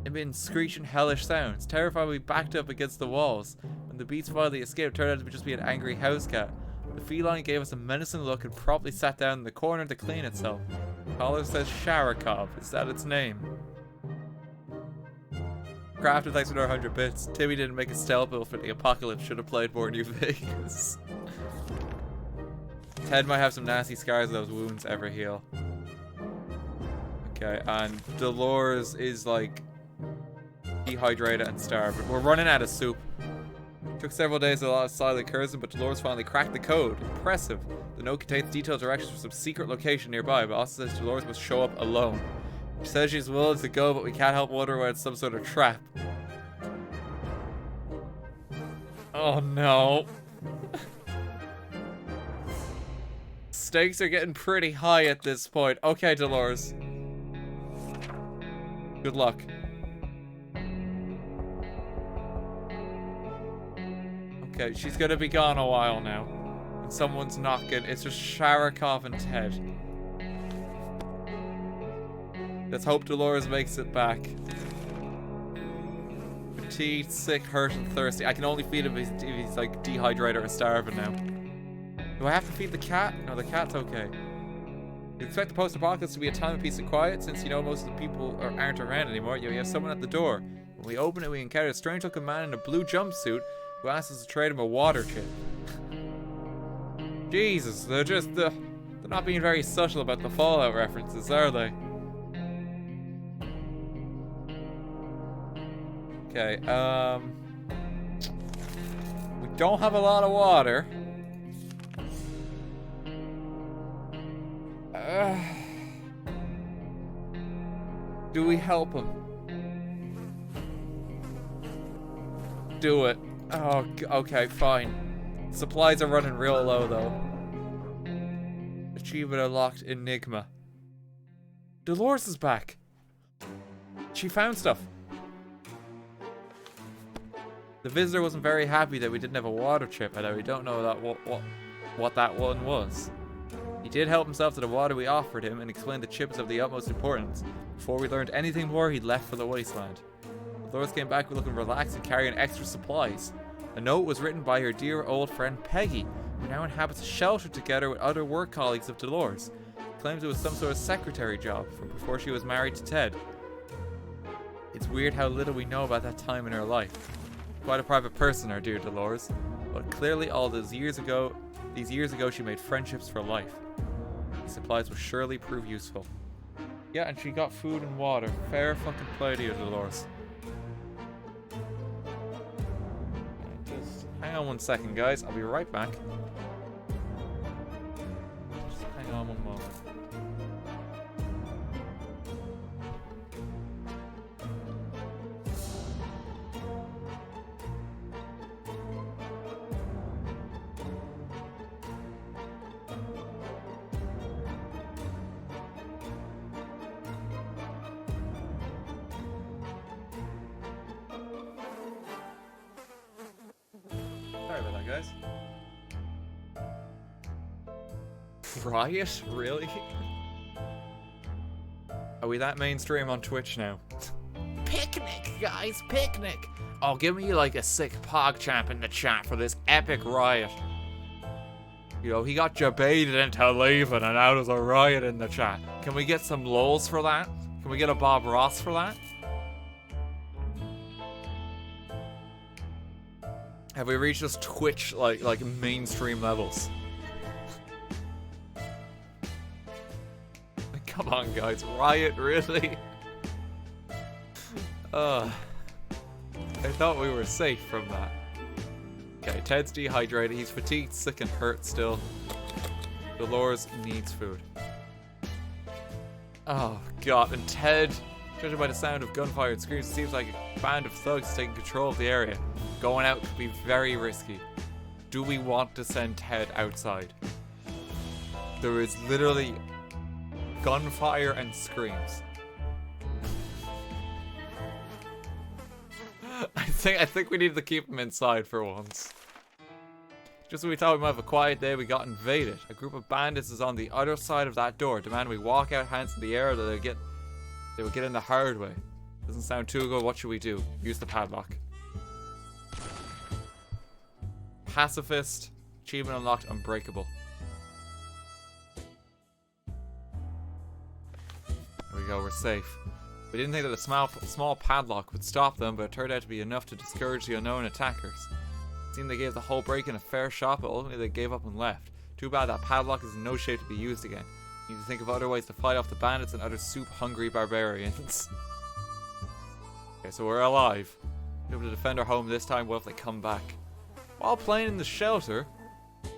emitting screeching hellish sounds. Terrified, we backed up against the walls. When the beast finally escaped, it turned out to just be an angry house cat. The feline gave us a menacing look and promptly sat down in the corner to clean itself. The collar says Sharikov. Is that its name? Crafted thanks for 100 bits. Timmy didn't make a stealth build for the apocalypse. Should have played more New Vegas. Ted might have some nasty scars. Those wounds ever heal. Okay, and Dolores is like dehydrated and starved. We're running out of soup. Took several days and a lot of silent cursing, but Dolores finally cracked the code. Impressive. The note contains detailed directions for some secret location nearby, but also says Dolores must show up alone. She says she's willing to go, but we can't help wonder whether it's some sort of trap. Oh no. Stakes are getting pretty high at this point. Okay, Dolores. Good luck. Okay, she's gonna be gone a while now. And someone's knocking. It's just Sharakov and Ted. Let's hope Dolores makes it back. Fatigued, sick, hurt, and thirsty. I can only feed him if he's like dehydrated or starving now. Do I have to feed the cat? No, the cat's okay. You expect the post-apocalypse to be a time of peace and quiet, since you know most of the people aren't around anymore. You have someone at the door. When we open it, we encounter a strange-looking man in a blue jumpsuit who asks us to trade him a water chip. Jesus, they're not being very subtle about the Fallout references, are they? Okay, we don't have a lot of water. Do we help him? Do it. Oh, okay, fine. Supplies are running real low, though. Achievement unlocked, Enigma. Dolores is back. She found stuff. The visitor wasn't very happy that we didn't have a water chip, although we don't know that what that one was. He did help himself to the water we offered him and explained the chip is of the utmost importance. Before we learned anything more, he'd left for the wasteland. Dolores came back looking relaxed and carrying extra supplies. A note was written by her dear old friend Peggy, who now inhabits a shelter together with other work colleagues of Dolores. Claims it was some sort of secretary job from before she was married to Ted. It's weird how little we know about that time in her life. Quite a private person, our dear Dolores, but clearly all these years ago she made friendships for life. These supplies will surely prove useful. Yeah, and she got food and water. Fair fucking play to you, Dolores. Just hang on one second, guys. I'll be right back. Just hang on one moment. Sorry about that, guys. Riot? Really? Are we that mainstream on Twitch now? Picnic, guys, picnic! Oh, give me like a sick PogChamp in the chat for this epic riot. You know, he got jebaited into leaving and now there's a riot in the chat. Can we get some lols for that? Can we get a Bob Ross for that? Have we reached this Twitch like mainstream levels? Come on, guys, riot, really? I thought we were safe from that. Okay, Ted's dehydrated. He's fatigued, sick, and hurt still. Dolores needs food. Oh god, and Ted, judging by the sound of gunfire and screams, it seems like a band of thugs taking control of the area. Going out could be very risky. Do we want to send Ted outside? There is literally gunfire and screams. I think we need to keep him inside for once. Just when we thought we might have a quiet day, we got invaded. A group of bandits is on the other side of that door, demanding we walk out hands in the air or they will get in the hard way. Doesn't sound too good. What should we do? Use the padlock. Pacifist. Achievement unlocked. Unbreakable. There we go. We're safe. We didn't think that a small padlock would stop them, but it turned out to be enough to discourage the unknown attackers. It seemed they gave the whole break-in a fair shot, but ultimately they gave up and left. Too bad that padlock is in no shape to be used again. You need to think of other ways to fight off the bandits and other soup-hungry barbarians. Okay, so we're alive. We're able to defend our home this time. What if they come back? While playing in the shelter,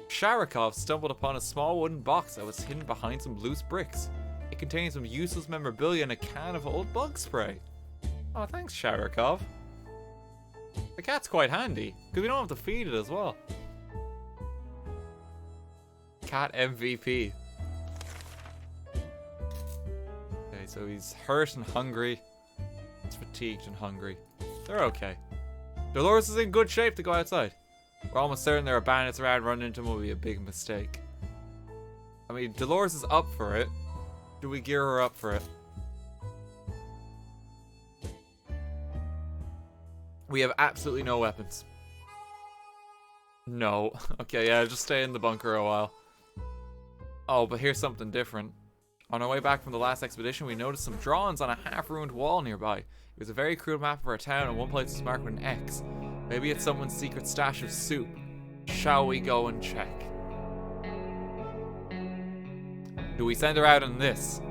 Sharikov stumbled upon a small wooden box that was hidden behind some loose bricks. It contained some useless memorabilia and a can of old bug spray. Oh, thanks, Sharikov. The cat's quite handy, because we don't have to feed it as well. Cat MVP. Okay, so he's hurt and hungry. He's fatigued and hungry. They're okay. Dolores is in good shape to go outside. We're almost certain there are bandits around. Running into them will be a big mistake. I mean, Dolores is up for it. Do we gear her up for it? We have absolutely no weapons. No. Okay, yeah, just stay in the bunker a while. Oh, but here's something different. On our way back from the last expedition, we noticed some drawings on a half-ruined wall nearby. It was a very crude map of our town, and one place was marked with an X. Maybe it's someone's secret stash of soup. Shall we go and check? Do we send her out on this?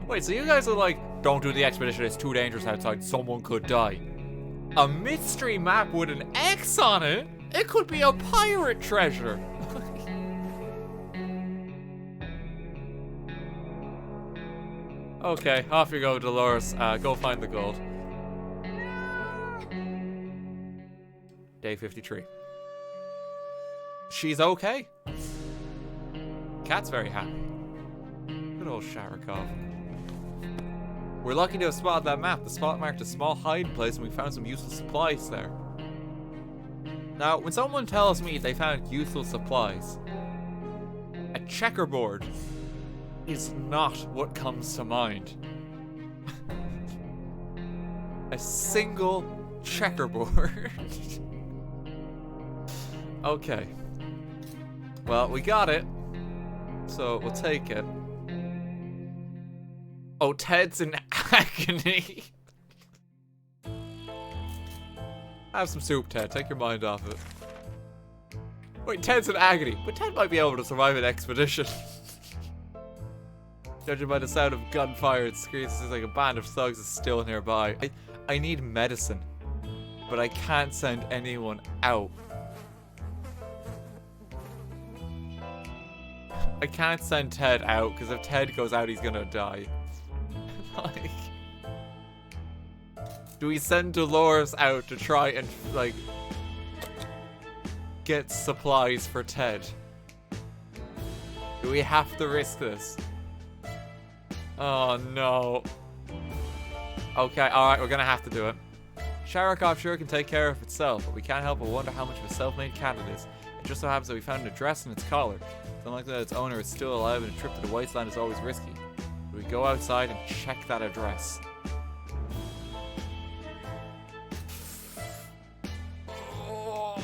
Wait, so you guys are like, don't do the expedition, it's too dangerous outside, someone could die. A mystery map with an X on it? It could be a pirate treasure. Okay, off you go, Dolores. Go find the gold. Day 53. She's okay. Cat's very happy. Good old Sharikov. We're lucky to have spotted that map. The spot marked a small hiding place and we found some useful supplies there. Now, when someone tells me they found useful supplies, a checkerboard is not what comes to mind. A single checkerboard. Okay. Well, we got it. So we'll take it. Oh, Ted's in agony. Have some soup, Ted. Take your mind off it. Wait, Ted's in agony. But Ted might be able to survive an expedition. Judging by the sound of gunfire and screams, it seems like a band of thugs is still nearby. I need medicine. But I can't send anyone out. I can't send Ted out, because if Ted goes out, he's gonna die. Like, do we send Dolores out to try and, like, get supplies for Ted? Do we have to risk this? Oh, no. Okay, alright, we're gonna have to do it. Sharikov sure can take care of itself, but we can't help but wonder how much of a self-made cat it is. It just so happens that we found an address in its collar. It's unlikely that its owner is still alive, and a trip to the wasteland is always risky. We go outside and check that address. Oh.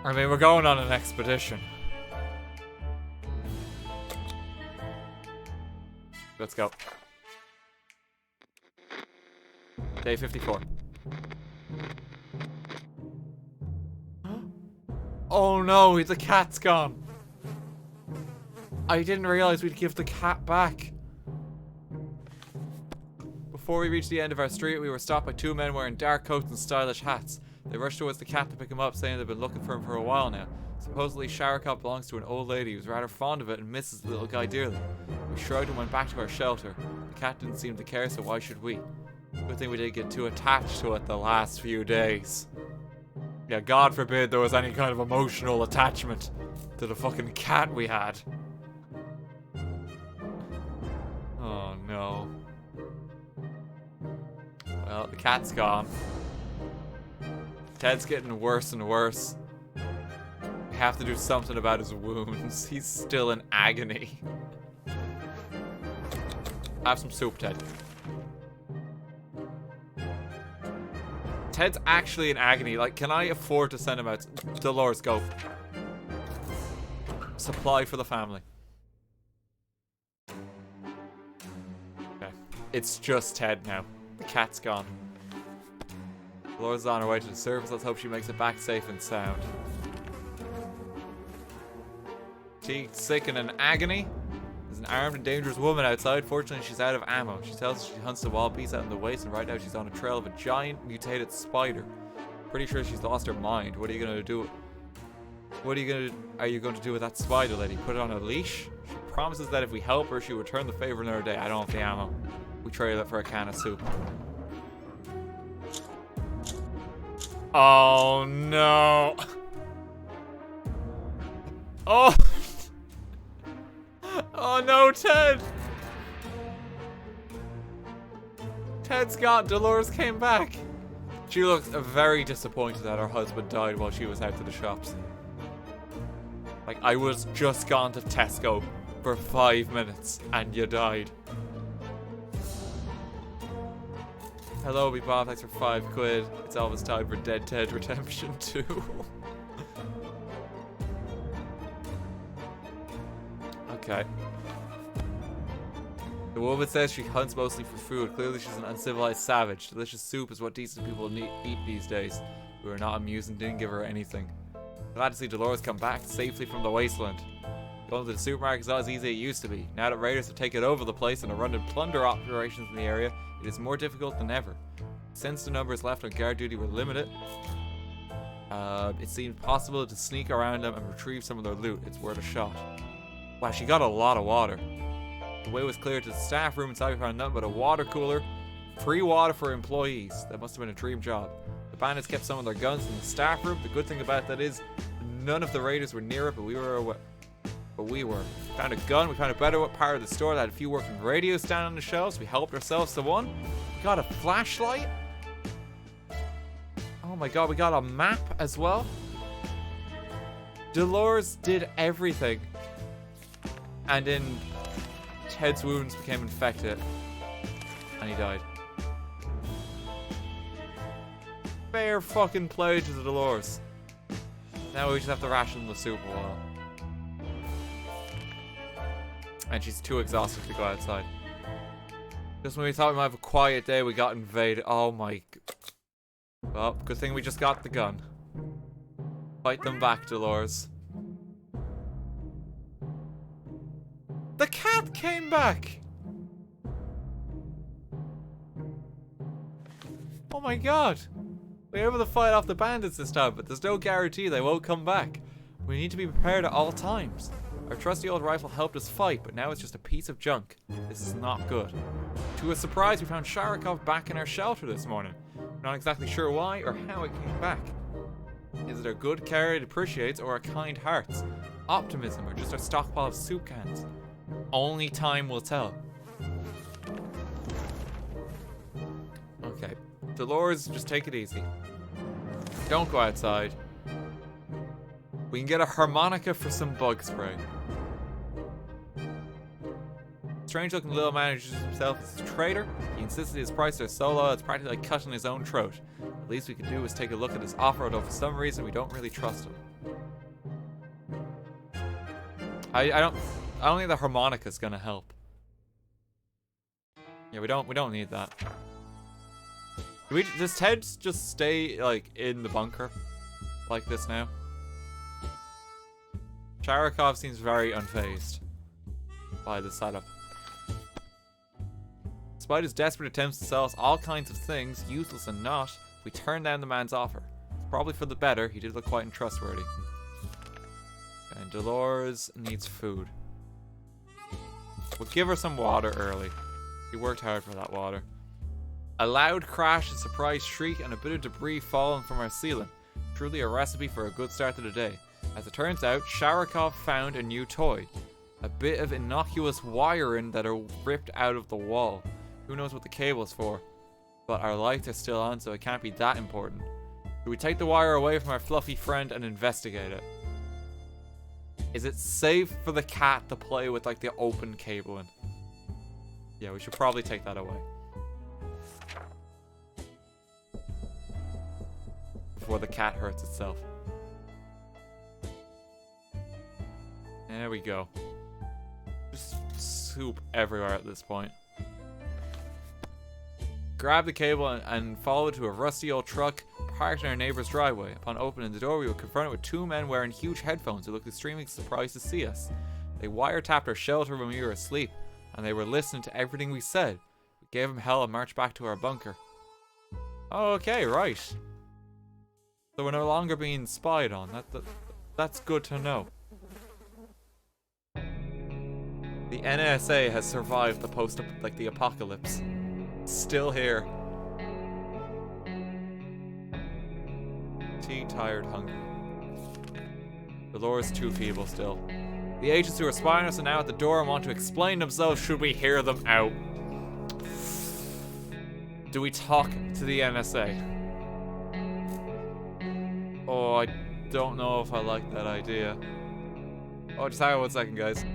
I mean, we're going on an expedition. Let's go. Day 54. Oh no, the cat's gone. I didn't realize we'd give the cat back. Before we reached the end of our street, we were stopped by two men wearing dark coats and stylish hats. They rushed towards the cat to pick him up, saying they've been looking for him for a while now. Supposedly, Sharikov belongs to an old lady who's rather fond of it and misses the little guy dearly. We shrugged and went back to our shelter. The cat didn't seem to care, so why should we? Good thing we didn't get too attached to it the last few days. Yeah, God forbid there was any kind of emotional attachment to the fucking cat we had. Oh no. Well, the cat's gone. Ted's getting worse and worse. We have to do something about his wounds. He's still in agony. Have some soup, Ted. Ted's actually in agony. Like, can I afford to send him out? Dolores, go. Supply for the family. Okay. It's just Ted now. The cat's gone. Dolores is on her way to the surface. Let's hope she makes it back safe and sound. She's sick and in agony. There's an armed and dangerous woman outside. Fortunately, she's out of ammo. She tells us she hunts the wild beasts out in the waste, and right now she's on a trail of a giant mutated spider. Pretty sure she's lost her mind. What are you gonna do? Are you going to do with that spider lady? Put it on a leash? She promises that if we help her, she will return the favor another day. I don't have the ammo. We trade it for a can of soup. Oh no! Oh! Oh no, Ted! Ted's gone. Dolores came back. She looks very disappointed that her husband died while she was out to the shops. Like, I was just gone to Tesco for 5 minutes and you died. Hello, we Bob. Thanks for 5 quid. It's almost time for Dead Ted Redemption 2. Okay. The woman says she hunts mostly for food. Clearly she's an uncivilized savage. Delicious soup is what decent people eat these days. We were not amused and didn't give her anything. Glad to see Dolores come back safely from the wasteland. Going to the supermarket is not as easy as it used to be. Now that raiders have taken over the place and are running plunder operations in the area, it is more difficult than ever. Since the numbers left on guard duty were limited, it seemed possible to sneak around them and retrieve some of their loot. It's worth a shot. Wow, she got a lot of water. The way was clear to the staff room inside. We found nothing but a water cooler. Free water for employees. That must have been a dream job. The bandits kept some of their guns in the staff room. The good thing about that is none of the raiders were near it, but we were. Found a gun. We found a better part of the store that had a few working radios down on the shelves. We helped ourselves to one. We got a flashlight. Oh my god, we got a map as well. Dolores did everything. And then Ted's wounds became infected. And he died. Fair fucking play to the Dolores. Now we just have to ration the soup a while. And she's too exhausted to go outside. Just when we thought we might have a quiet day, we got invaded. Oh my... Well, good thing we just got the gun. Fight them back, Dolores. The cat came back! Oh my god! We were able to fight off the bandits this time, but there's no guarantee they won't come back. We need to be prepared at all times. Our trusty old rifle helped us fight, but now it's just a piece of junk. This is not good. To a surprise, we found Sharakov back in our shelter this morning. We're not exactly sure why or how it came back. Is it a good care it appreciates or a kind hearts? Optimism or just a stockpile of soup cans? Only time will tell. Okay. Dolores, just take it easy. Don't go outside. We can get a harmonica for some bug spray. Strange looking little man introduces himself as a trader. He insisted his prices are so low it's practically like cutting his own throat. The least we can do is take a look at his offer, although for some reason we don't really trust him. I don't think the harmonica's gonna help. Yeah, we don't need that. Does Ted just stay like in the bunker like this now? Sharakov seems very unfazed by the setup. Despite his desperate attempts to sell us all kinds of things, useless and not, we turned down the man's offer. It's probably for the better. He did look quite untrustworthy. And Dolores needs food. We'll give her some water early. She worked hard for that water. A loud crash, a surprise shriek, and a bit of debris falling from our ceiling. Truly a recipe for a good start to the day. As it turns out, Sharakov found a new toy. A bit of innocuous wiring that are ripped out of the wall. Who knows what the cable's for? But our lights are still on, so it can't be that important. Do we take the wire away from our fluffy friend and investigate it? Is it safe for the cat to play with like the open cabling? Yeah, we should probably take that away. Before the cat hurts itself. There we go. Just soup everywhere at this point. Grab the cable and follow it to a rusty old truck parked in our neighbor's driveway. Upon opening the door, we were confronted with two men wearing huge headphones who looked extremely surprised to see us. They wiretapped our shelter when we were asleep, and they were listening to everything we said. We gave them hell and marched back to our bunker. Okay, right. So we're no longer being spied on. That's good to know. The NSA has survived the apocalypse. Still here. Tired, hungry. Dolores too feeble still. The agents who are spying us are now at the door and want to explain themselves should we hear them out. Do we talk to the NSA? Oh, I don't know if I like that idea. Oh, just hang on 1 second, guys.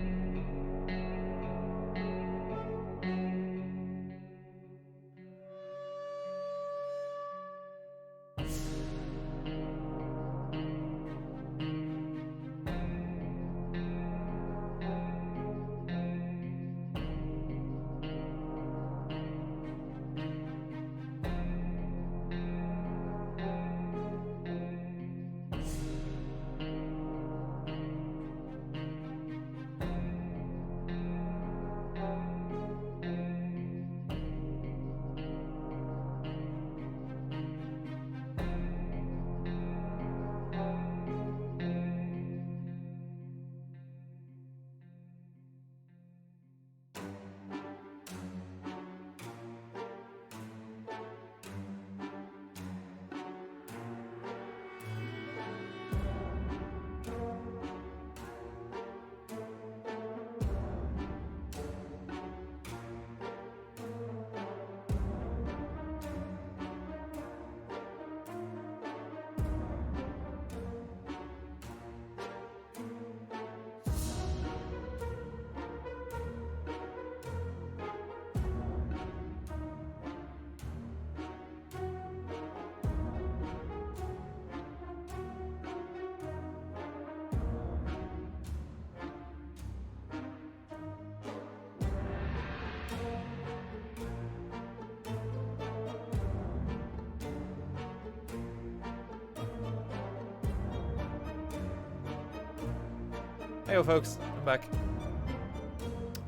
Hey folks, I'm back.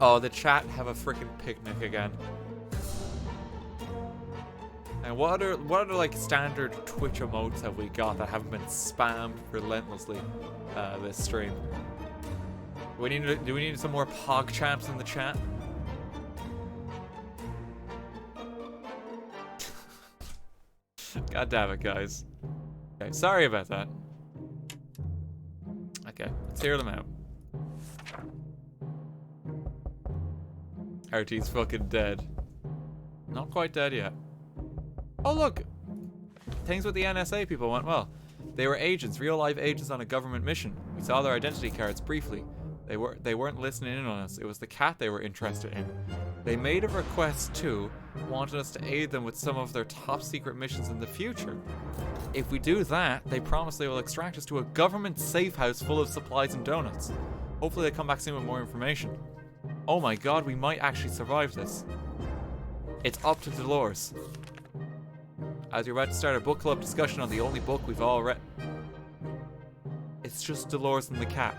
Oh, the chat have a freaking picnic again. And what other like standard Twitch emotes have we got that haven't been spammed relentlessly this stream? Do we need some more pog champs in the chat? God damn it, guys. Okay, sorry about that. Okay, let's hear them out. RT's fucking dead. Not quite dead yet. Oh look! Things with the NSA people went well. They were agents, real life agents on a government mission. We saw their identity cards briefly. They weren't listening in on us. It was the cat they were interested in. They made a request too, wanted us to aid them with some of their top secret missions in the future. If we do that, they promise they will extract us to a government safe house full of supplies and donuts. Hopefully they come back soon with more information. Oh my god, we might actually survive this. It's up to Dolores. As you're about to start a book club discussion on the only book we've all read. It's just Dolores and the cat.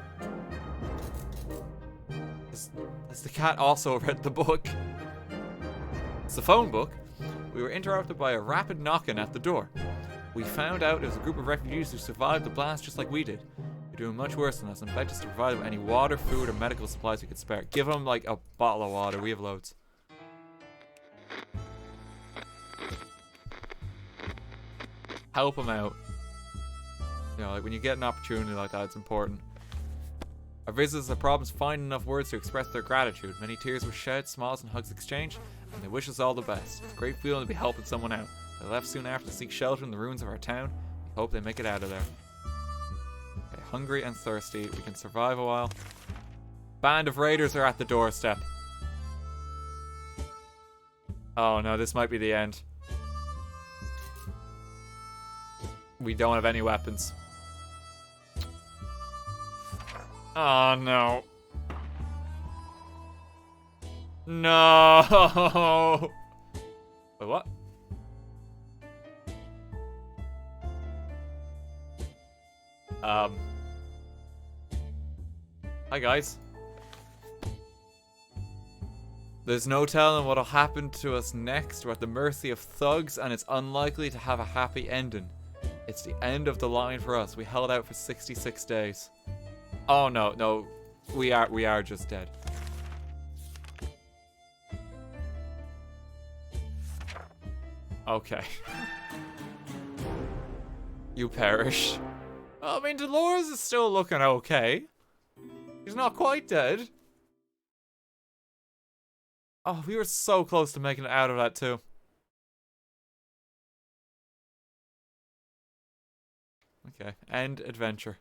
Has the cat also read the book? It's the phone book. We were interrupted by a rapid knocking at the door. We found out it was a group of refugees who survived the blast just like we did. They're doing much worse than us and begged us to provide them with any water, food, or medical supplies we could spare. Give them like a bottle of water. We have loads. Help them out. You know, like when you get an opportunity like that, it's important. Our visitors have problems finding enough words to express their gratitude. Many tears were shed, smiles and hugs exchanged, and they wish us all the best. It's a great feeling to be helping someone out. They left soon after to seek shelter in the ruins of our town. We hope they make it out of there. Okay, hungry and thirsty. We can survive a while. Band of raiders are at the doorstep. Oh no, this might be the end. We don't have any weapons. Oh no. No. Wait, what? Hi guys. There's no telling what'll happen to us next. We're at the mercy of thugs, and it's unlikely to have a happy ending. It's the end of the line for us. We held out for 66 days. Oh no, we are just dead. Okay. You perish. I mean, Dolores is still looking okay. He's not quite dead. Oh, we were so close to making it out of that too. Okay, end adventure.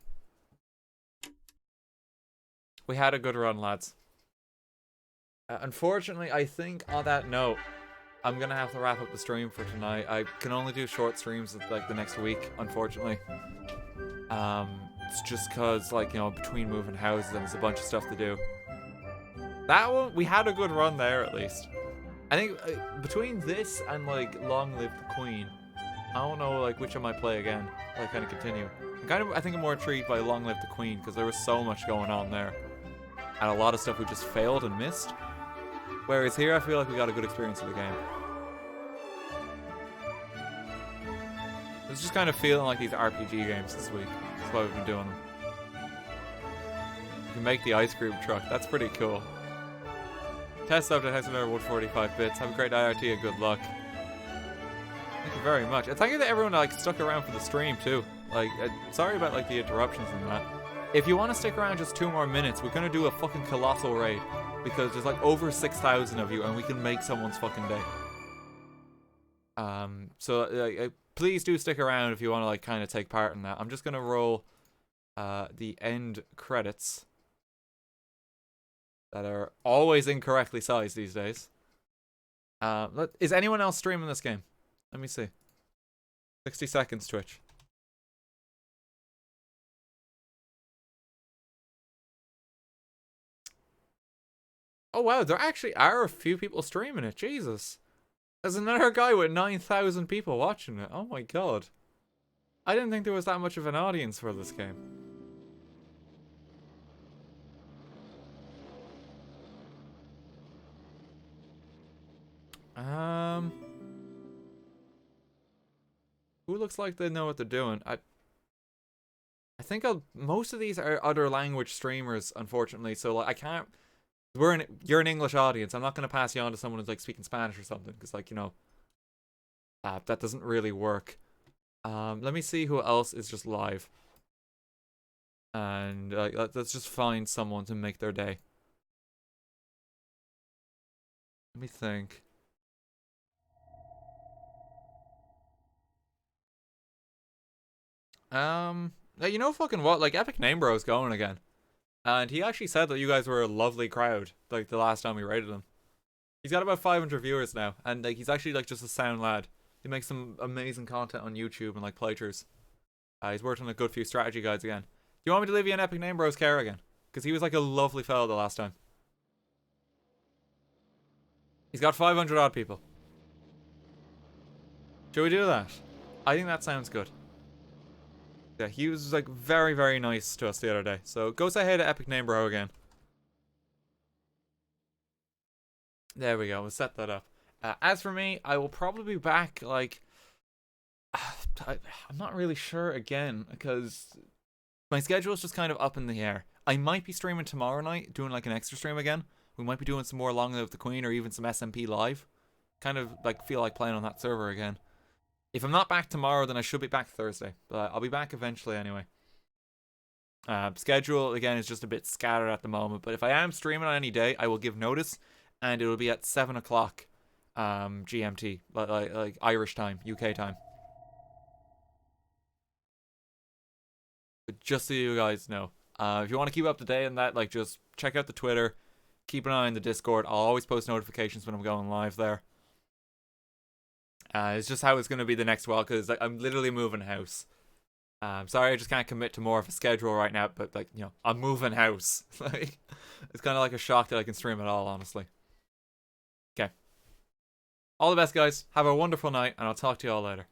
We had a good run, lads. Unfortunately, I think on that note, I'm gonna have to wrap up the stream for tonight. I can only do short streams like the next week, unfortunately. It's just cause, like, you know, between moving houses and there's a bunch of stuff to do. That one, we had a good run there at least. I think between this and like Long Live the Queen, I don't know like which I might play again. Like kind of continue. I think I'm more intrigued by Long Live the Queen because there was so much going on there, and a lot of stuff we just failed and missed. Whereas here, I feel like we got a good experience of the game. It's just kind of feeling like these RPG games this week. That's why we've been doing them. You can make the ice cream truck. That's pretty cool. Test update has another 145 bits. Have a great IRT and good luck. Thank you very much. And thank you to everyone that like stuck around for the stream too. Like, sorry about like the interruptions and that. If you want to stick around just 2 more minutes, we're gonna do a fucking colossal raid because there's like over 6,000 of you, and we can make someone's fucking day. So please do stick around if you want to like kind of take part in that. I'm just gonna roll the end credits that are always incorrectly sized these days. Is anyone else streaming this game? Let me see. 60 seconds, Twitch. Oh wow, there actually are a few people streaming it. Jesus. There's another guy with 9,000 people watching it. Oh my god. I didn't think there was that much of an audience for this game. Who looks like they know what they're doing? I think most of these are other language streamers, unfortunately. So like I can't. You're an English audience. I'm not gonna pass you on to someone who's like speaking Spanish or something, because like, you know, that doesn't really work. Let me see who else is just live, and let's just find someone to make their day. Let me think. You know fucking what? Like Epic Name Bro's going again. And he actually said that you guys were a lovely crowd, like the last time we raided him. He's got about 500 viewers now, and like he's actually like just a sound lad. He makes some amazing content on YouTube and like playthroughs. He's worked on a good few strategy guides again. Do you want me to leave you in Epic Name Bro's care again? Because he was like a lovely fellow the last time. He's got 500 odd people. Should we do that? I think that sounds good. Yeah, he was like very, very nice to us the other day. So go say hey to Epic Name Bro again. There we go. We'll set that up. As for me, I will probably be back like... I'm not really sure again, because my schedule is just kind of up in the air. I might be streaming tomorrow night, doing like an extra stream again. We might be doing some more Long Live the Queen or even some SMP Live. Kind of like feel like playing on that server again. If I'm not back tomorrow, then I should be back Thursday. But I'll be back eventually anyway. Schedule, again, is just a bit scattered at the moment. But if I am streaming on any day, I will give notice. And it will be at 7 o'clock GMT. Like Irish time, UK time. But just so you guys know. If you want to keep up to date on that, like just check out the Twitter. Keep an eye on the Discord. I'll always post notifications when I'm going live there. It's just how it's going to be the next while, because like, I'm literally moving house. Sorry, I just can't commit to more of a schedule right now, but like, you know, I'm moving house. Like, it's kind of like a shock that I can stream at all, honestly. Okay. All the best, guys. Have a wonderful night, and I'll talk to you all later.